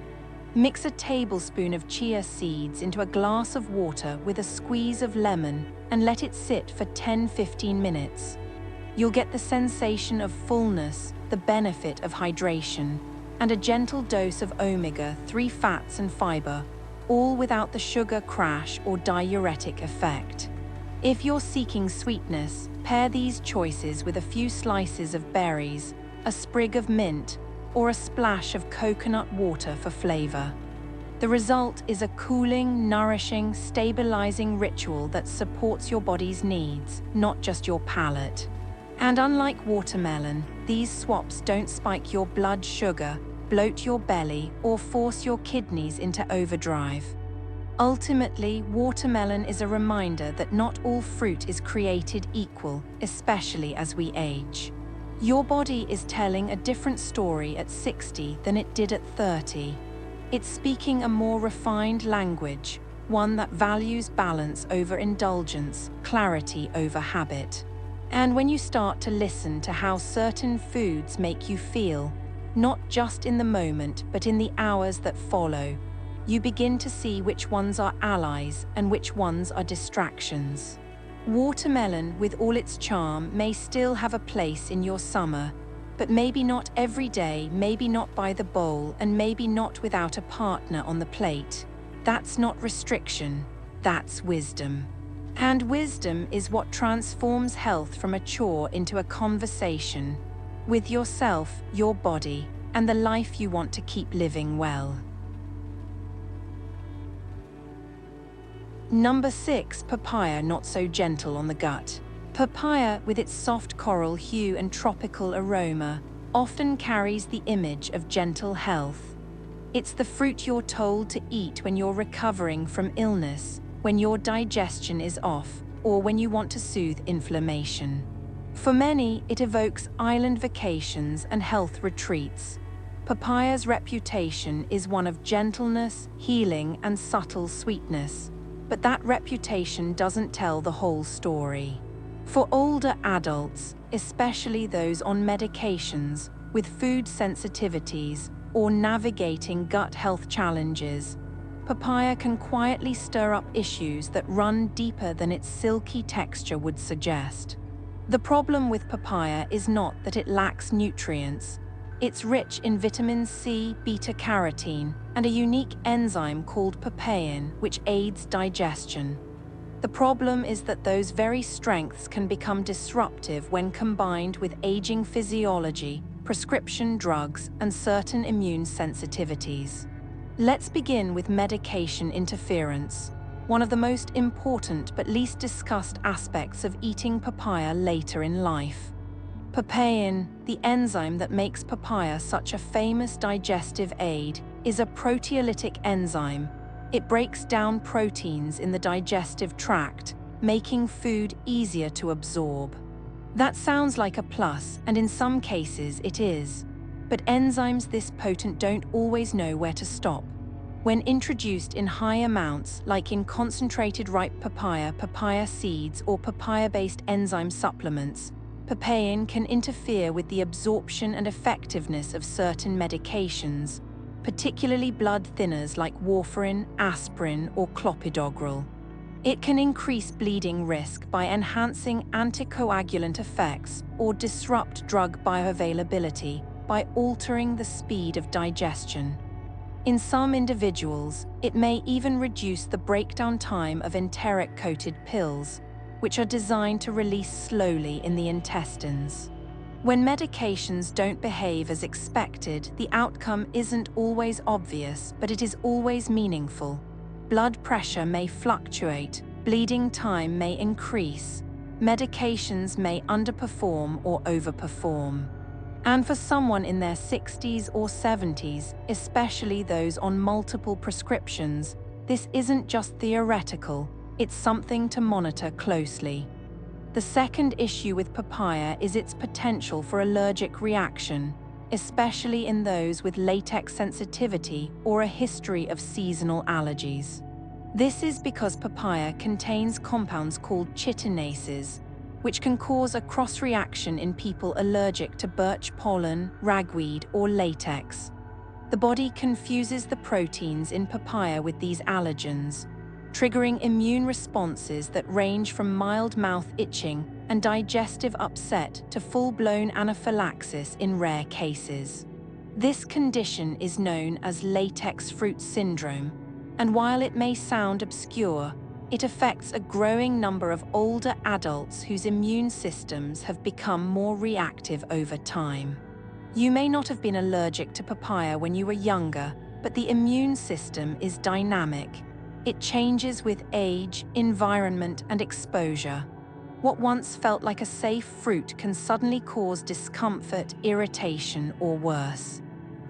Mix a tablespoon of chia seeds into a glass of water with a squeeze of lemon and let it sit for 10-15 minutes. You'll get the sensation of fullness, the benefit of hydration, and a gentle dose of omega-3 fats and fiber, all without the sugar crash or diuretic effect. If you're seeking sweetness, pair these choices with a few slices of berries, a sprig of mint, or a splash of coconut water for flavor. The result is a cooling, nourishing, stabilizing ritual that supports your body's needs, not just your palate. And unlike watermelon, these swaps don't spike your blood sugar, bloat your belly, or force your kidneys into overdrive. Ultimately, watermelon is a reminder that not all fruit is created equal, especially as we age. Your body is telling a different story at 60 than it did at 30. It's speaking a more refined language, one that values balance over indulgence, clarity over habit. And when you start to listen to how certain foods make you feel, not just in the moment but in the hours that follow, you begin to see which ones are allies and which ones are distractions. Watermelon, with all its charm, may still have a place in your summer, but maybe not every day, maybe not by the bowl, and maybe not without a partner on the plate. That's not restriction, that's wisdom. And wisdom is what transforms health from a chore into a conversation with yourself, your body, and the life you want to keep living well. Number 6, papaya, not so gentle on the gut. Papaya, with its soft coral hue and tropical aroma, often carries the image of gentle health. It's the fruit you're told to eat when you're recovering from illness, when your digestion is off, or when you want to soothe inflammation. For many, it evokes island vacations and health retreats. Papaya's reputation is one of gentleness, healing, and subtle sweetness, but that reputation doesn't tell the whole story. For older adults, especially those on medications, with food sensitivities, or navigating gut health challenges, papaya can quietly stir up issues that run deeper than its silky texture would suggest. The problem with papaya is not that it lacks nutrients. It's rich in vitamin C, beta-carotene, and a unique enzyme called papain, which aids digestion. The problem is that those very strengths can become disruptive when combined with aging physiology, prescription drugs, and certain immune sensitivities. Let's begin with medication interference, one of the most important but least discussed aspects of eating papaya later in life. Papain, the enzyme that makes papaya such a famous digestive aid, is a proteolytic enzyme. It breaks down proteins in the digestive tract, making food easier to absorb. That sounds like a plus, and in some cases it is. But enzymes this potent don't always know where to stop. When introduced in high amounts, like in concentrated ripe papaya, papaya seeds, or papaya-based enzyme supplements, papain can interfere with the absorption and effectiveness of certain medications, particularly blood thinners like warfarin, aspirin, or clopidogrel. It can increase bleeding risk by enhancing anticoagulant effects or disrupt drug bioavailability by altering the speed of digestion. In some individuals, it may even reduce the breakdown time of enteric-coated pills, which are designed to release slowly in the intestines. When medications don't behave as expected, the outcome isn't always obvious, but it is always meaningful. Blood pressure may fluctuate, bleeding time may increase, medications may underperform or overperform. And for someone in their 60s or 70s, especially those on multiple prescriptions, this isn't just theoretical, it's something to monitor closely. The second issue with papaya is its potential for allergic reaction, especially in those with latex sensitivity or a history of seasonal allergies. This is because papaya contains compounds called chitinases, which can cause a cross-reaction in people allergic to birch pollen, ragweed, or latex. The body confuses the proteins in papaya with these allergens, triggering immune responses that range from mild mouth itching and digestive upset to full-blown anaphylaxis in rare cases. This condition is known as latex fruit syndrome, and while it may sound obscure, it affects a growing number of older adults whose immune systems have become more reactive over time. You may not have been allergic to papaya when you were younger, but the immune system is dynamic. It changes with age, environment, and exposure. What once felt like a safe fruit can suddenly cause discomfort, irritation, or worse.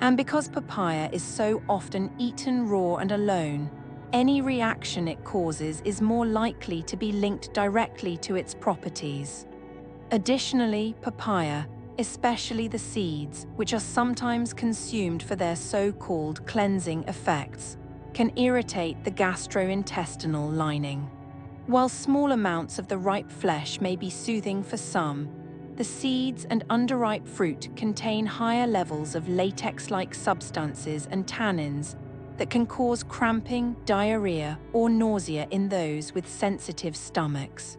And because papaya is so often eaten raw and alone, any reaction it causes is more likely to be linked directly to its properties. Additionally, papaya, especially the seeds, which are sometimes consumed for their so-called cleansing effects, can irritate the gastrointestinal lining. While small amounts of the ripe flesh may be soothing for some, the seeds and underripe fruit contain higher levels of latex-like substances and tannins that can cause cramping, diarrhea, or nausea in those with sensitive stomachs.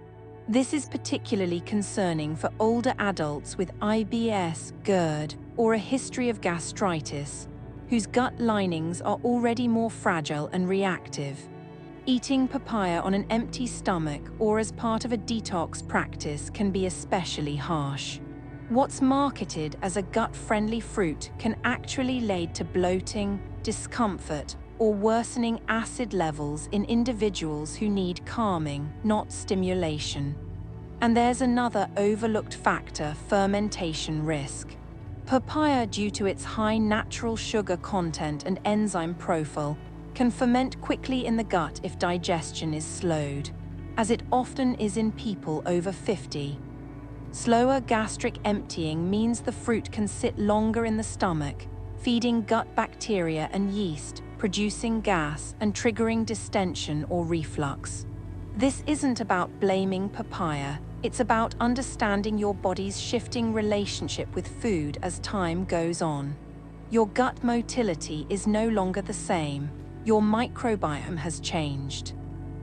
This is particularly concerning for older adults with IBS, GERD, or a history of gastritis, whose gut linings are already more fragile and reactive. Eating papaya on an empty stomach or as part of a detox practice can be especially harsh. What's marketed as a gut-friendly fruit can actually lead to bloating, discomfort, or worsening acid levels in individuals who need calming, not stimulation. And there's another overlooked factor: fermentation risk. Papaya, due to its high natural sugar content and enzyme profile, can ferment quickly in the gut if digestion is slowed, as it often is in people over 50. Slower gastric emptying means the fruit can sit longer in the stomach, feeding gut bacteria and yeast, producing gas and triggering distension or reflux. This isn't about blaming papaya, it's about understanding your body's shifting relationship with food as time goes on. Your gut motility is no longer the same. Your microbiome has changed.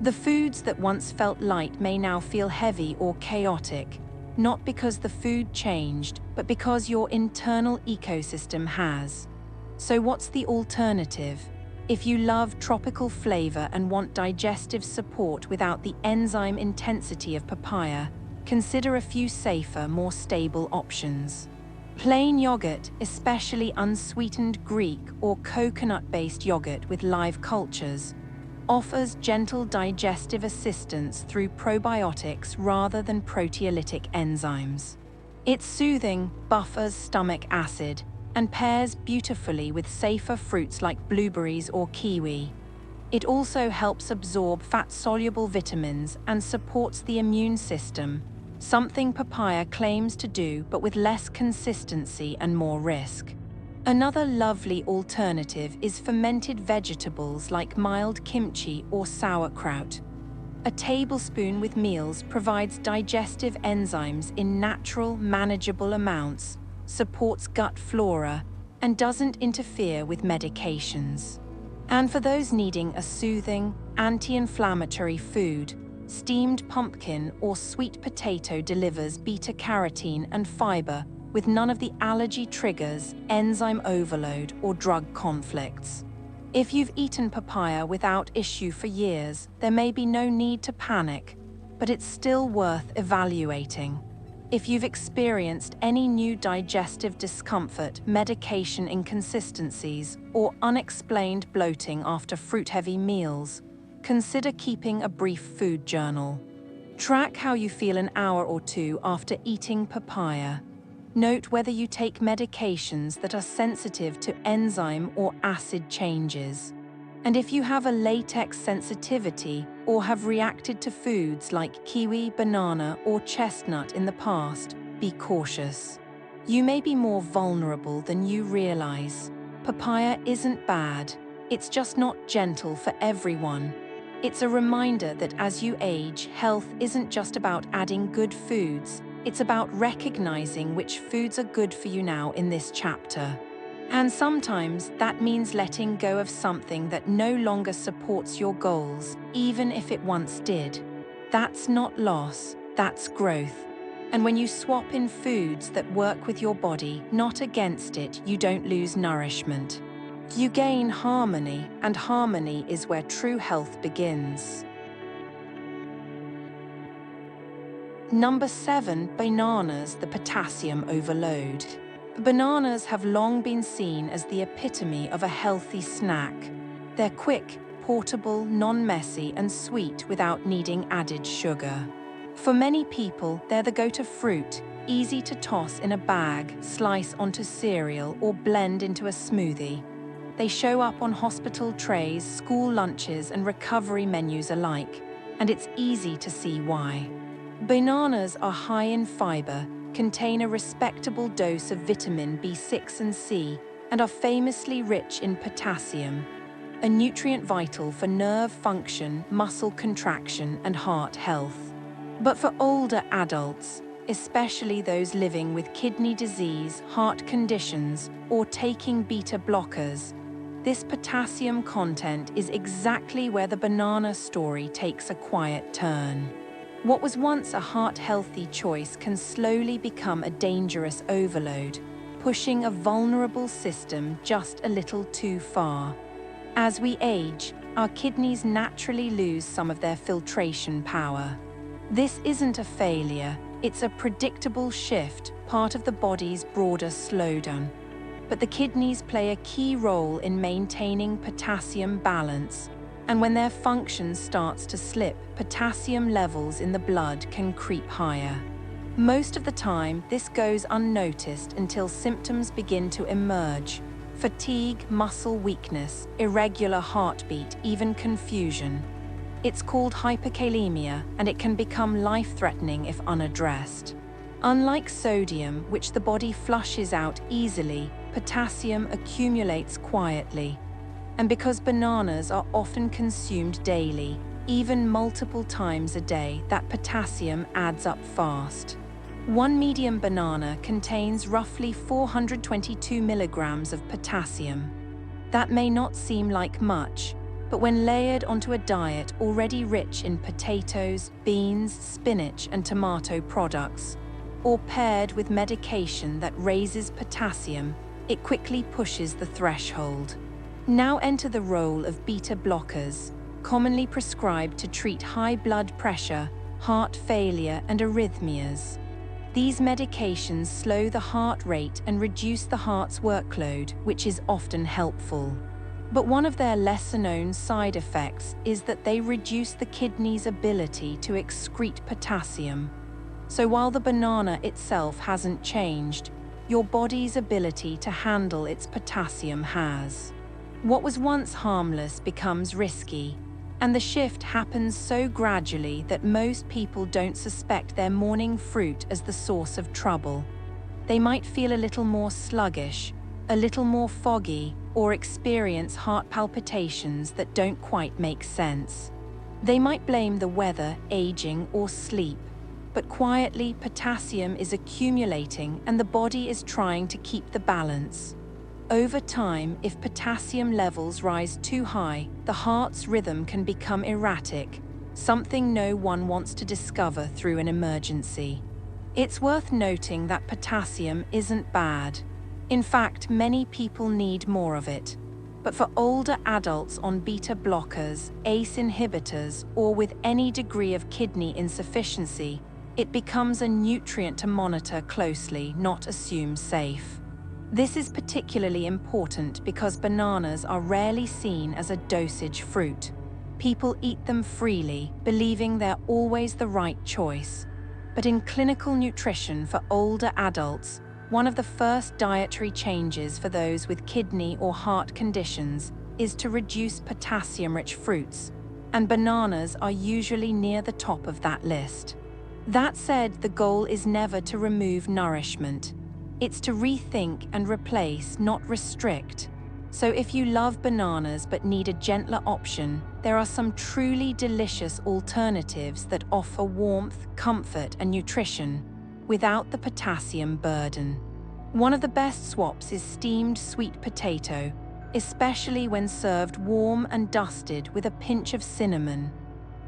The foods that once felt light may now feel heavy or chaotic, not because the food changed, but because your internal ecosystem has. So what's the alternative? If you love tropical flavor and want digestive support without the enzyme intensity of papaya, consider a few safer, more stable options. Plain yogurt, especially unsweetened Greek or coconut-based yogurt with live cultures, offers gentle digestive assistance through probiotics rather than proteolytic enzymes. It's soothing, buffers stomach acid, and pairs beautifully with safer fruits like blueberries or kiwi. It also helps absorb fat-soluble vitamins and supports the immune system, something papaya claims to do but with less consistency and more risk. Another lovely alternative is fermented vegetables like mild kimchi or sauerkraut. A tablespoon with meals provides digestive enzymes in natural, manageable amounts, supports gut flora, and doesn't interfere with medications. And for those needing a soothing, anti-inflammatory food, steamed pumpkin or sweet potato delivers beta-carotene and fiber with none of the allergy triggers, enzyme overload, or drug conflicts. If you've eaten papaya without issue for years, there may be no need to panic, but it's still worth evaluating. If you've experienced any new digestive discomfort, medication inconsistencies, or unexplained bloating after fruit-heavy meals, consider keeping a brief food journal. Track how you feel an hour or two after eating papaya. Note whether you take medications that are sensitive to enzyme or acid changes. And if you have a latex sensitivity or have reacted to foods like kiwi, banana, or chestnut in the past, be cautious. You may be more vulnerable than you realize. Papaya isn't bad. It's just not gentle for everyone. It's a reminder that as you age, health isn't just about adding good foods. It's about recognizing which foods are good for you now in this chapter. And sometimes that means letting go of something that no longer supports your goals, even if it once did. That's not loss, that's growth. And when you swap in foods that work with your body, not against it, you don't lose nourishment. You gain harmony, and harmony is where true health begins. Number 7, bananas, the potassium overload. Bananas have long been seen as the epitome of a healthy snack. They're quick, portable, non-messy, and sweet without needing added sugar. For many people, they're the go-to fruit, easy to toss in a bag, slice onto cereal, or blend into a smoothie. They show up on hospital trays, school lunches, and recovery menus alike, and it's easy to see why. Bananas are high in fiber, contain a respectable dose of vitamin B6 and C, and are famously rich in potassium, a nutrient vital for nerve function, muscle contraction, and heart health. But for older adults, especially those living with kidney disease, heart conditions, or taking beta blockers, this potassium content is exactly where the banana story takes a quiet turn. What was once a heart-healthy choice can slowly become a dangerous overload, pushing a vulnerable system just a little too far. As we age, our kidneys naturally lose some of their filtration power. This isn't a failure, it's a predictable shift, part of the body's broader slowdown. But the kidneys play a key role in maintaining potassium balance, and when their function starts to slip, potassium levels in the blood can creep higher. Most of the time, this goes unnoticed until symptoms begin to emerge: fatigue, muscle weakness, irregular heartbeat, even confusion. It's called hyperkalemia, and it can become life-threatening if unaddressed. Unlike sodium, which the body flushes out easily, potassium accumulates quietly. And because bananas are often consumed daily, even multiple times a day, that potassium adds up fast. One medium banana contains roughly 422 milligrams of potassium. That may not seem like much, but when layered onto a diet already rich in potatoes, beans, spinach, and tomato products, or paired with medication that raises potassium, it quickly pushes the threshold. Now enter the role of beta blockers, commonly prescribed to treat high blood pressure, heart failure, and arrhythmias. These medications slow the heart rate and reduce the heart's workload, which is often helpful. But one of their lesser-known side effects is that they reduce the kidney's ability to excrete potassium. So while the banana itself hasn't changed, your body's ability to handle its potassium has. What was once harmless becomes risky, and the shift happens so gradually that most people don't suspect their morning fruit as the source of trouble. They might feel a little more sluggish, a little more foggy, or experience heart palpitations that don't quite make sense. They might blame the weather, aging, or sleep, but quietly potassium is accumulating and the body is trying to keep the balance. Over time, if potassium levels rise too high, the heart's rhythm can become erratic, something no one wants to discover through an emergency. It's worth noting that potassium isn't bad. In fact, many people need more of it. But for older adults on beta blockers, ACE inhibitors, or with any degree of kidney insufficiency, it becomes a nutrient to monitor closely, not assume safe. This is particularly important because bananas are rarely seen as a dosage fruit. People eat them freely, believing they're always the right choice. But in clinical nutrition for older adults, one of the first dietary changes for those with kidney or heart conditions is to reduce potassium-rich fruits, and bananas are usually near the top of that list. That said, the goal is never to remove nourishment. It's to rethink and replace, not restrict. So if you love bananas but need a gentler option, there are some truly delicious alternatives that offer warmth, comfort, and nutrition without the potassium burden. One of the best swaps is steamed sweet potato, especially when served warm and dusted with a pinch of cinnamon.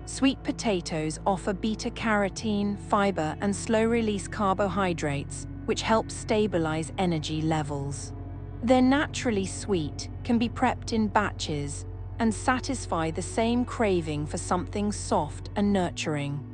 Sweet potatoes offer beta-carotene, fiber, and slow-release carbohydrates, which help stabilize energy levels. They're naturally sweet, can be prepped in batches, and satisfy the same craving for something soft and nurturing.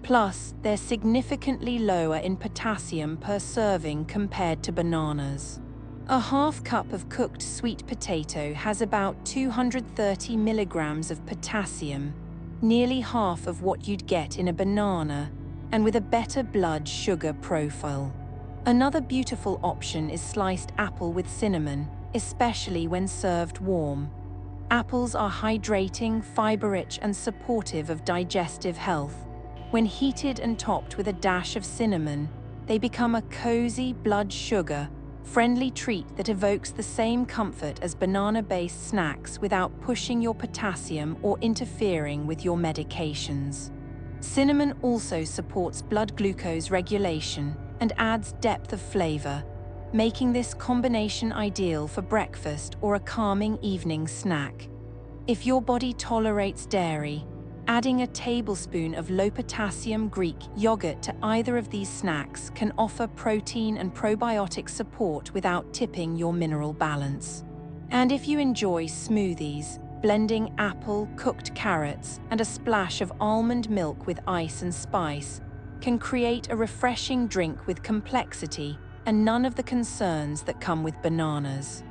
Plus, they're significantly lower in potassium per serving compared to bananas. A half cup of cooked sweet potato has about 230 milligrams of potassium, nearly half of what you'd get in a banana, and with a better blood sugar profile. Another beautiful option is sliced apple with cinnamon, especially when served warm. Apples are hydrating, fiber-rich, and supportive of digestive health. When heated and topped with a dash of cinnamon, they become a cozy blood sugar, friendly treat that evokes the same comfort as banana-based snacks without pushing your potassium or interfering with your medications. Cinnamon also supports blood glucose regulation and adds depth of flavor, making this combination ideal for breakfast or a calming evening snack. If your body tolerates dairy, adding a tablespoon of low-potassium Greek yogurt to either of these snacks can offer protein and probiotic support without tipping your mineral balance. And if you enjoy smoothies, blending apple, cooked carrots, and a splash of almond milk with ice and spice can create a refreshing drink with complexity and none of the concerns that come with bananas.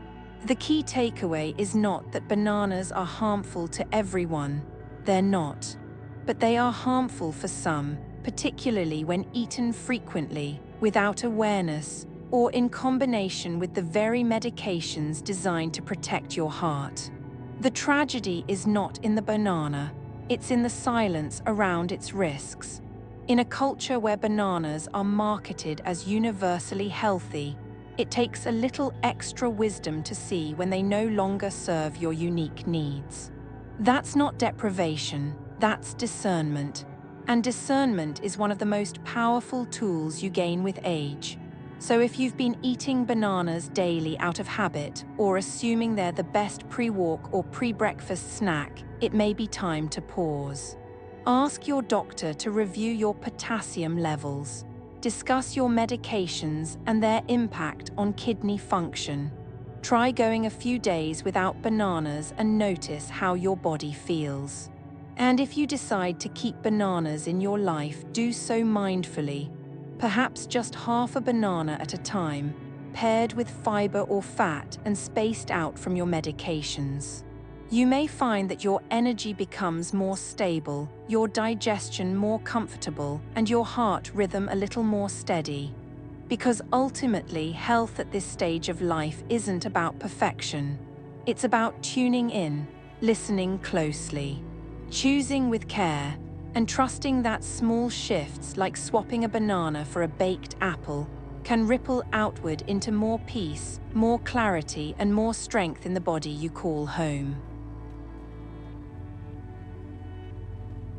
The key takeaway is not that bananas are harmful to everyone. They're not. But they are harmful for some, particularly when eaten frequently, without awareness, or in combination with the very medications designed to protect your heart. The tragedy is not in the banana, it's in the silence around its risks. In a culture where bananas are marketed as universally healthy, it takes a little extra wisdom to see when they no longer serve your unique needs. That's not deprivation, that's discernment. And discernment is one of the most powerful tools you gain with age. So if you've been eating bananas daily out of habit, or assuming they're the best pre-walk or pre-breakfast snack, it may be time to pause. Ask your doctor to review your potassium levels. Discuss your medications and their impact on kidney function. Try going a few days without bananas and notice how your body feels. And if you decide to keep bananas in your life, do so mindfully. Perhaps just half a banana at a time, paired with fiber or fat and spaced out from your medications. You may find that your energy becomes more stable, your digestion more comfortable, and your heart rhythm a little more steady. Because ultimately, health at this stage of life isn't about perfection. It's about tuning in, listening closely, choosing with care, and trusting that small shifts like swapping a banana for a baked apple can ripple outward into more peace, more clarity, and more strength in the body you call home.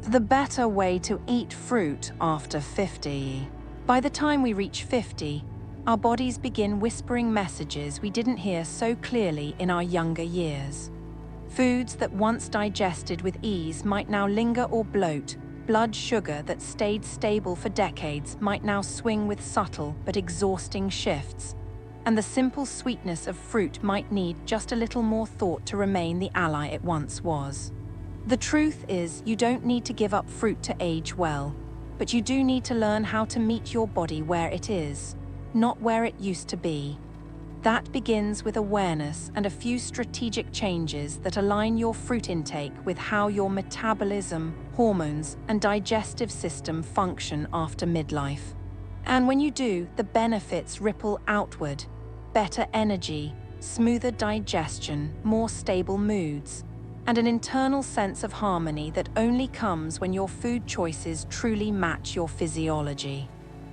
The better way to eat fruit after 50. By the time we reach 50, our bodies begin whispering messages we didn't hear so clearly in our younger years. Foods that once digested with ease might now linger or bloat. Blood sugar that stayed stable for decades might now swing with subtle but exhausting shifts. And the simple sweetness of fruit might need just a little more thought to remain the ally it once was. The truth is, you don't need to give up fruit to age well, but you do need to learn how to meet your body where it is, not where it used to be. That begins with awareness and a few strategic changes that align your fruit intake with how your metabolism, hormones, and digestive system function after midlife. And when you do, the benefits ripple outward. Better energy, smoother digestion, more stable moods, and an internal sense of harmony that only comes when your food choices truly match your physiology.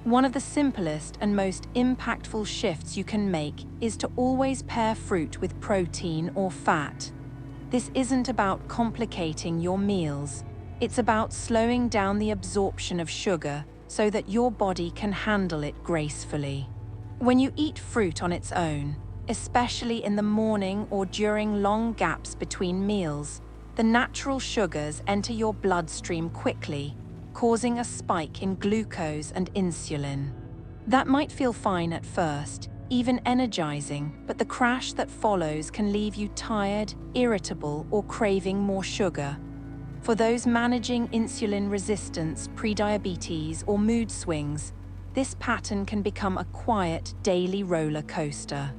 One of the simplest and most impactful shifts you can make is to always pair fruit with protein or fat. This isn't about complicating your meals. It's about slowing down the absorption of sugar so that your body can handle it gracefully. When you eat fruit on its own, especially in the morning or during long gaps between meals, the natural sugars enter your bloodstream quickly, causing a spike in glucose and insulin. That might feel fine at first, even energizing, but the crash that follows can leave you tired, irritable, or craving more sugar. For those managing insulin resistance, prediabetes, or mood swings, this pattern can become a quiet, daily roller coaster.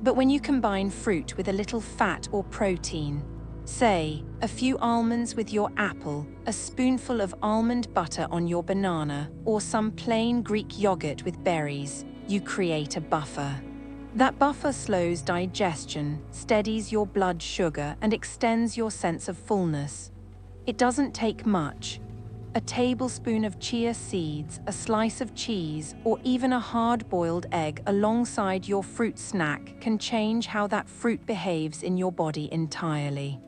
But when you combine fruit with a little fat or protein, say, a few almonds with your apple, a a spoonful of almond butter on your banana, or some plain Greek yogurt with berries, you create a buffer. That buffer slows digestion, steadies your blood sugar, and extends your sense of fullness. It doesn't take much. A tablespoon of chia seeds, a slice of cheese, or even a hard-boiled egg alongside your fruit snack can change how that fruit behaves in your body entirely.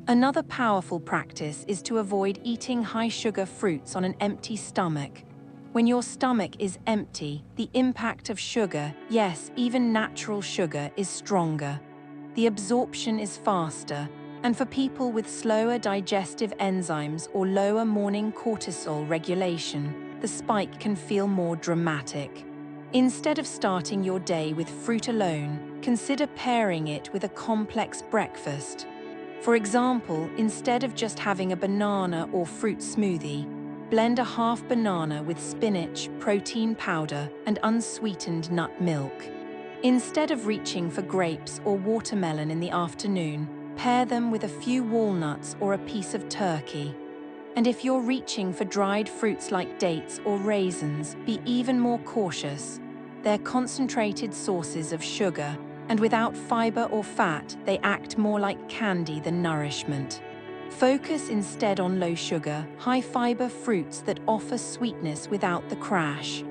Another powerful practice is to avoid eating high-sugar fruits on an empty stomach. When your stomach is empty, the impact of sugar, yes, even natural sugar, is stronger. The absorption is faster, and for people with slower digestive enzymes or lower morning cortisol regulation, the spike can feel more dramatic. Instead of starting your day with fruit alone, consider pairing it with a complex breakfast. For example, instead of just having a banana or fruit smoothie, blend a half banana with spinach, protein powder, and unsweetened nut milk. Instead of reaching for grapes or watermelon in the afternoon, pair them with a few walnuts or a piece of turkey. And if you're reaching for dried fruits like dates or raisins, be even more cautious. They're concentrated sources of sugar, and without fiber or fat, they act more like candy than nourishment. Focus instead on low-sugar, high-fiber fruits that offer sweetness without the crash.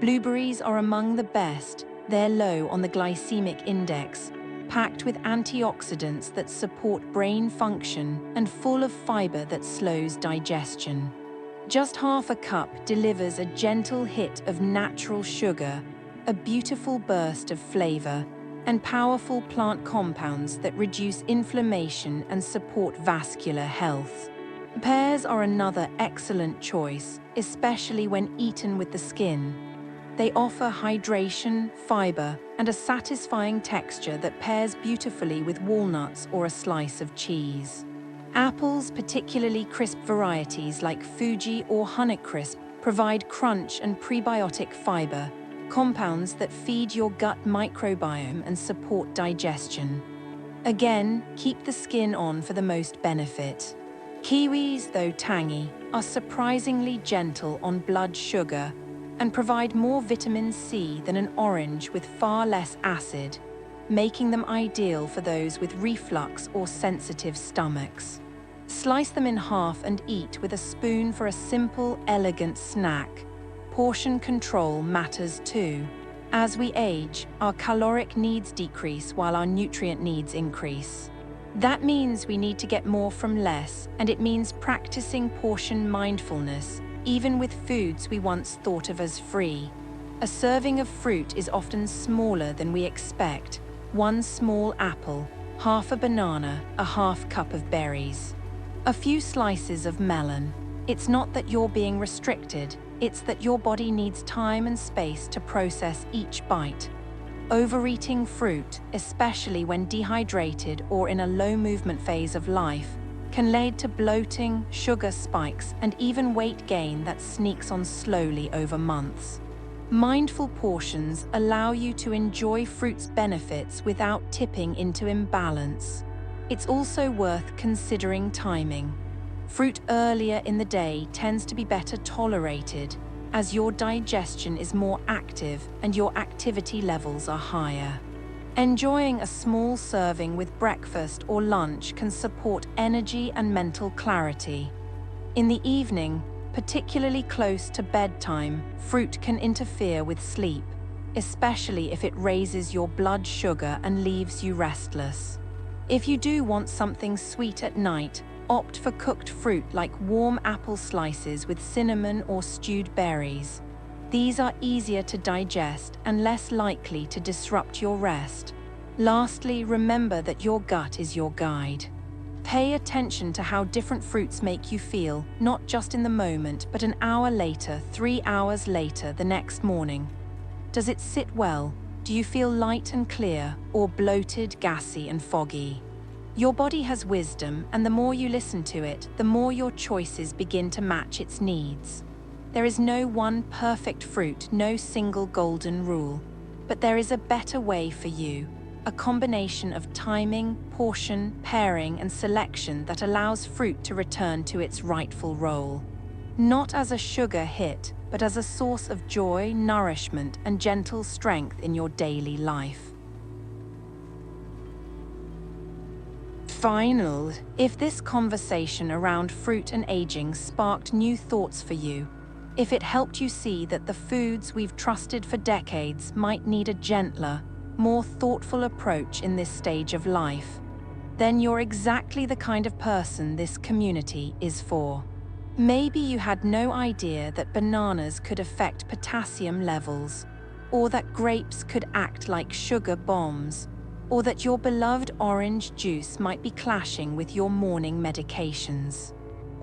Blueberries are among the best. They're low on the glycemic index, packed with antioxidants that support brain function, and full of fiber that slows digestion. Just half a cup delivers a gentle hit of natural sugar, a beautiful burst of flavor, and powerful plant compounds that reduce inflammation and support vascular health. Pears are another excellent choice, especially when eaten with the skin. They offer hydration, fiber, and a satisfying texture that pairs beautifully with walnuts or a slice of cheese. Apples, particularly crisp varieties like Fuji or Honeycrisp, provide crunch and prebiotic fiber, compounds that feed your gut microbiome and support digestion. Again, keep the skin on for the most benefit. Kiwis, though tangy, are surprisingly gentle on blood sugar and provide more vitamin C than an orange with far less acid, making them ideal for those with reflux or sensitive stomachs. Slice them in half and eat with a spoon for a simple, elegant snack. Portion control matters too. As we age, our caloric needs decrease while our nutrient needs increase. That means we need to get more from less, and it means practicing portion mindfulness, even with foods we once thought of as free. A serving of fruit is often smaller than we expect. One small apple, half a banana, a half cup of berries, a few slices of melon. It's not that you're being restricted, it's that your body needs time and space to process each bite. Overeating fruit, especially when dehydrated or in a low movement phase of life, can lead to bloating, sugar spikes, and even weight gain that sneaks on slowly over months. Mindful portions allow you to enjoy fruit's benefits without tipping into imbalance. It's also worth considering timing. Fruit earlier in the day tends to be better tolerated, as your digestion is more active and your activity levels are higher. Enjoying a small serving with breakfast or lunch can support energy and mental clarity. In the evening, particularly close to bedtime, fruit can interfere with sleep, especially if it raises your blood sugar and leaves you restless. If you do want something sweet at night, opt for cooked fruit like warm apple slices with cinnamon or stewed berries. These are easier to digest and less likely to disrupt your rest. Lastly, remember that your gut is your guide. Pay attention to how different fruits make you feel, not just in the moment, but an hour later, 3 hours later, the next morning. Does it sit well? Do you feel light and clear, or bloated, gassy, and foggy? Your body has wisdom, and the more you listen to it, the more your choices begin to match its needs. There is no one perfect fruit, no single golden rule. But there is a better way for you. a combination of timing, portion, pairing, and selection that allows fruit to return to its rightful role. Not as a sugar hit, but as a source of joy, nourishment, and gentle strength in your daily life. Finally, if this conversation around fruit and aging sparked new thoughts for you, if it helped you see that the foods we've trusted for decades might need a gentler, more thoughtful approach in this stage of life, then you're exactly the kind of person this community is for. Maybe you had no idea that bananas could affect potassium levels, or that grapes could act like sugar bombs, or that your beloved orange juice might be clashing with your morning medications.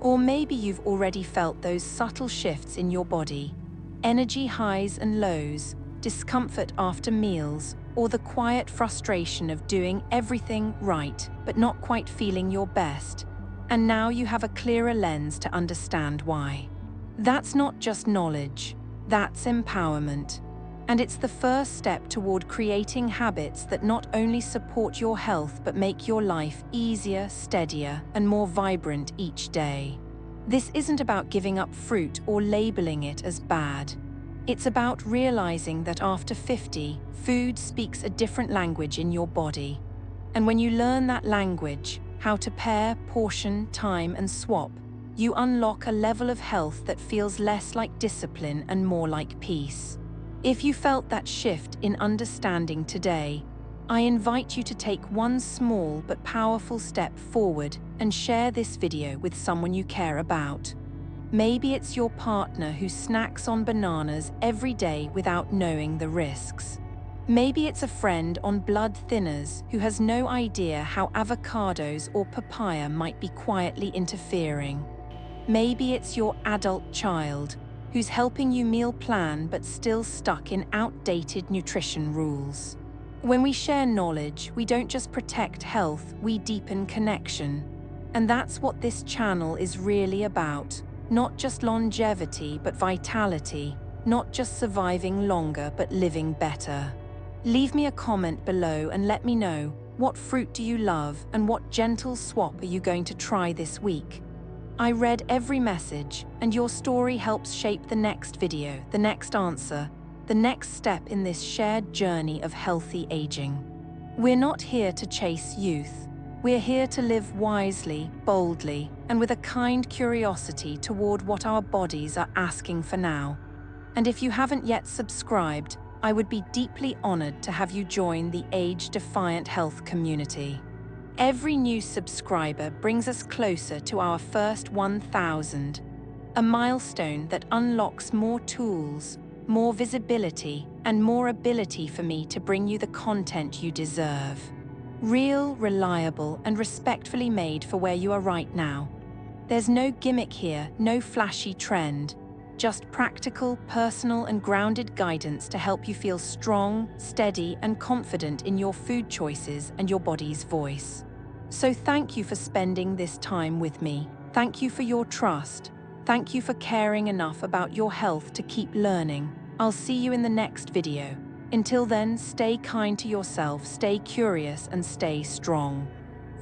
Or maybe you've already felt those subtle shifts in your body, energy highs and lows, discomfort after meals, or the quiet frustration of doing everything right but not quite feeling your best. And now you have a clearer lens to understand why. That's not just knowledge, that's empowerment. And it's the first step toward creating habits that not only support your health but make your life easier, steadier, and more vibrant each day. This isn't about giving up fruit or labeling it as bad. It's about realizing that after 50, food speaks a different language in your body. And when you learn that language, how to pair, portion, time, and swap, you unlock a level of health that feels less like discipline and more like peace. If you felt that shift in understanding today, I invite you to take one small but powerful step forward and share this video with someone you care about. Maybe it's your partner who snacks on bananas every day without knowing the risks. Maybe it's a friend on blood thinners who has no idea how avocados or papaya might be quietly interfering. Maybe it's your adult child who's helping you meal plan but still stuck in outdated nutrition rules. When we share knowledge, we don't just protect health, we deepen connection. And that's what this channel is really about. Not just longevity, but vitality. Not just surviving longer, but living better. Leave me a comment below and let me know, what fruit do you love and what gentle swap are you going to try this week? I read every message, and your story helps shape the next video, the next answer, the next step in this shared journey of healthy aging. We're not here to chase youth. We're here to live wisely, boldly, and with a kind curiosity toward what our bodies are asking for now. And if you haven't yet subscribed, I would be deeply honored to have you join the Age Defiant Health community. Every new subscriber brings us closer to our first 1,000, a milestone that unlocks more tools, more visibility, and more ability for me to bring you the content you deserve. Real, reliable, and respectfully made for where you are right now. There's no gimmick here, no flashy trend, just practical, personal, and grounded guidance to help you feel strong, steady, and confident in your food choices and your body's voice. So thank you for spending this time with me. Thank you for your trust. Thank you for caring enough about your health to keep learning. I'll see you in the next video. Until then, stay kind to yourself, stay curious, and stay strong.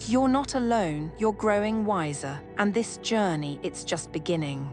You're not alone, you're growing wiser, and this journey, it's just beginning.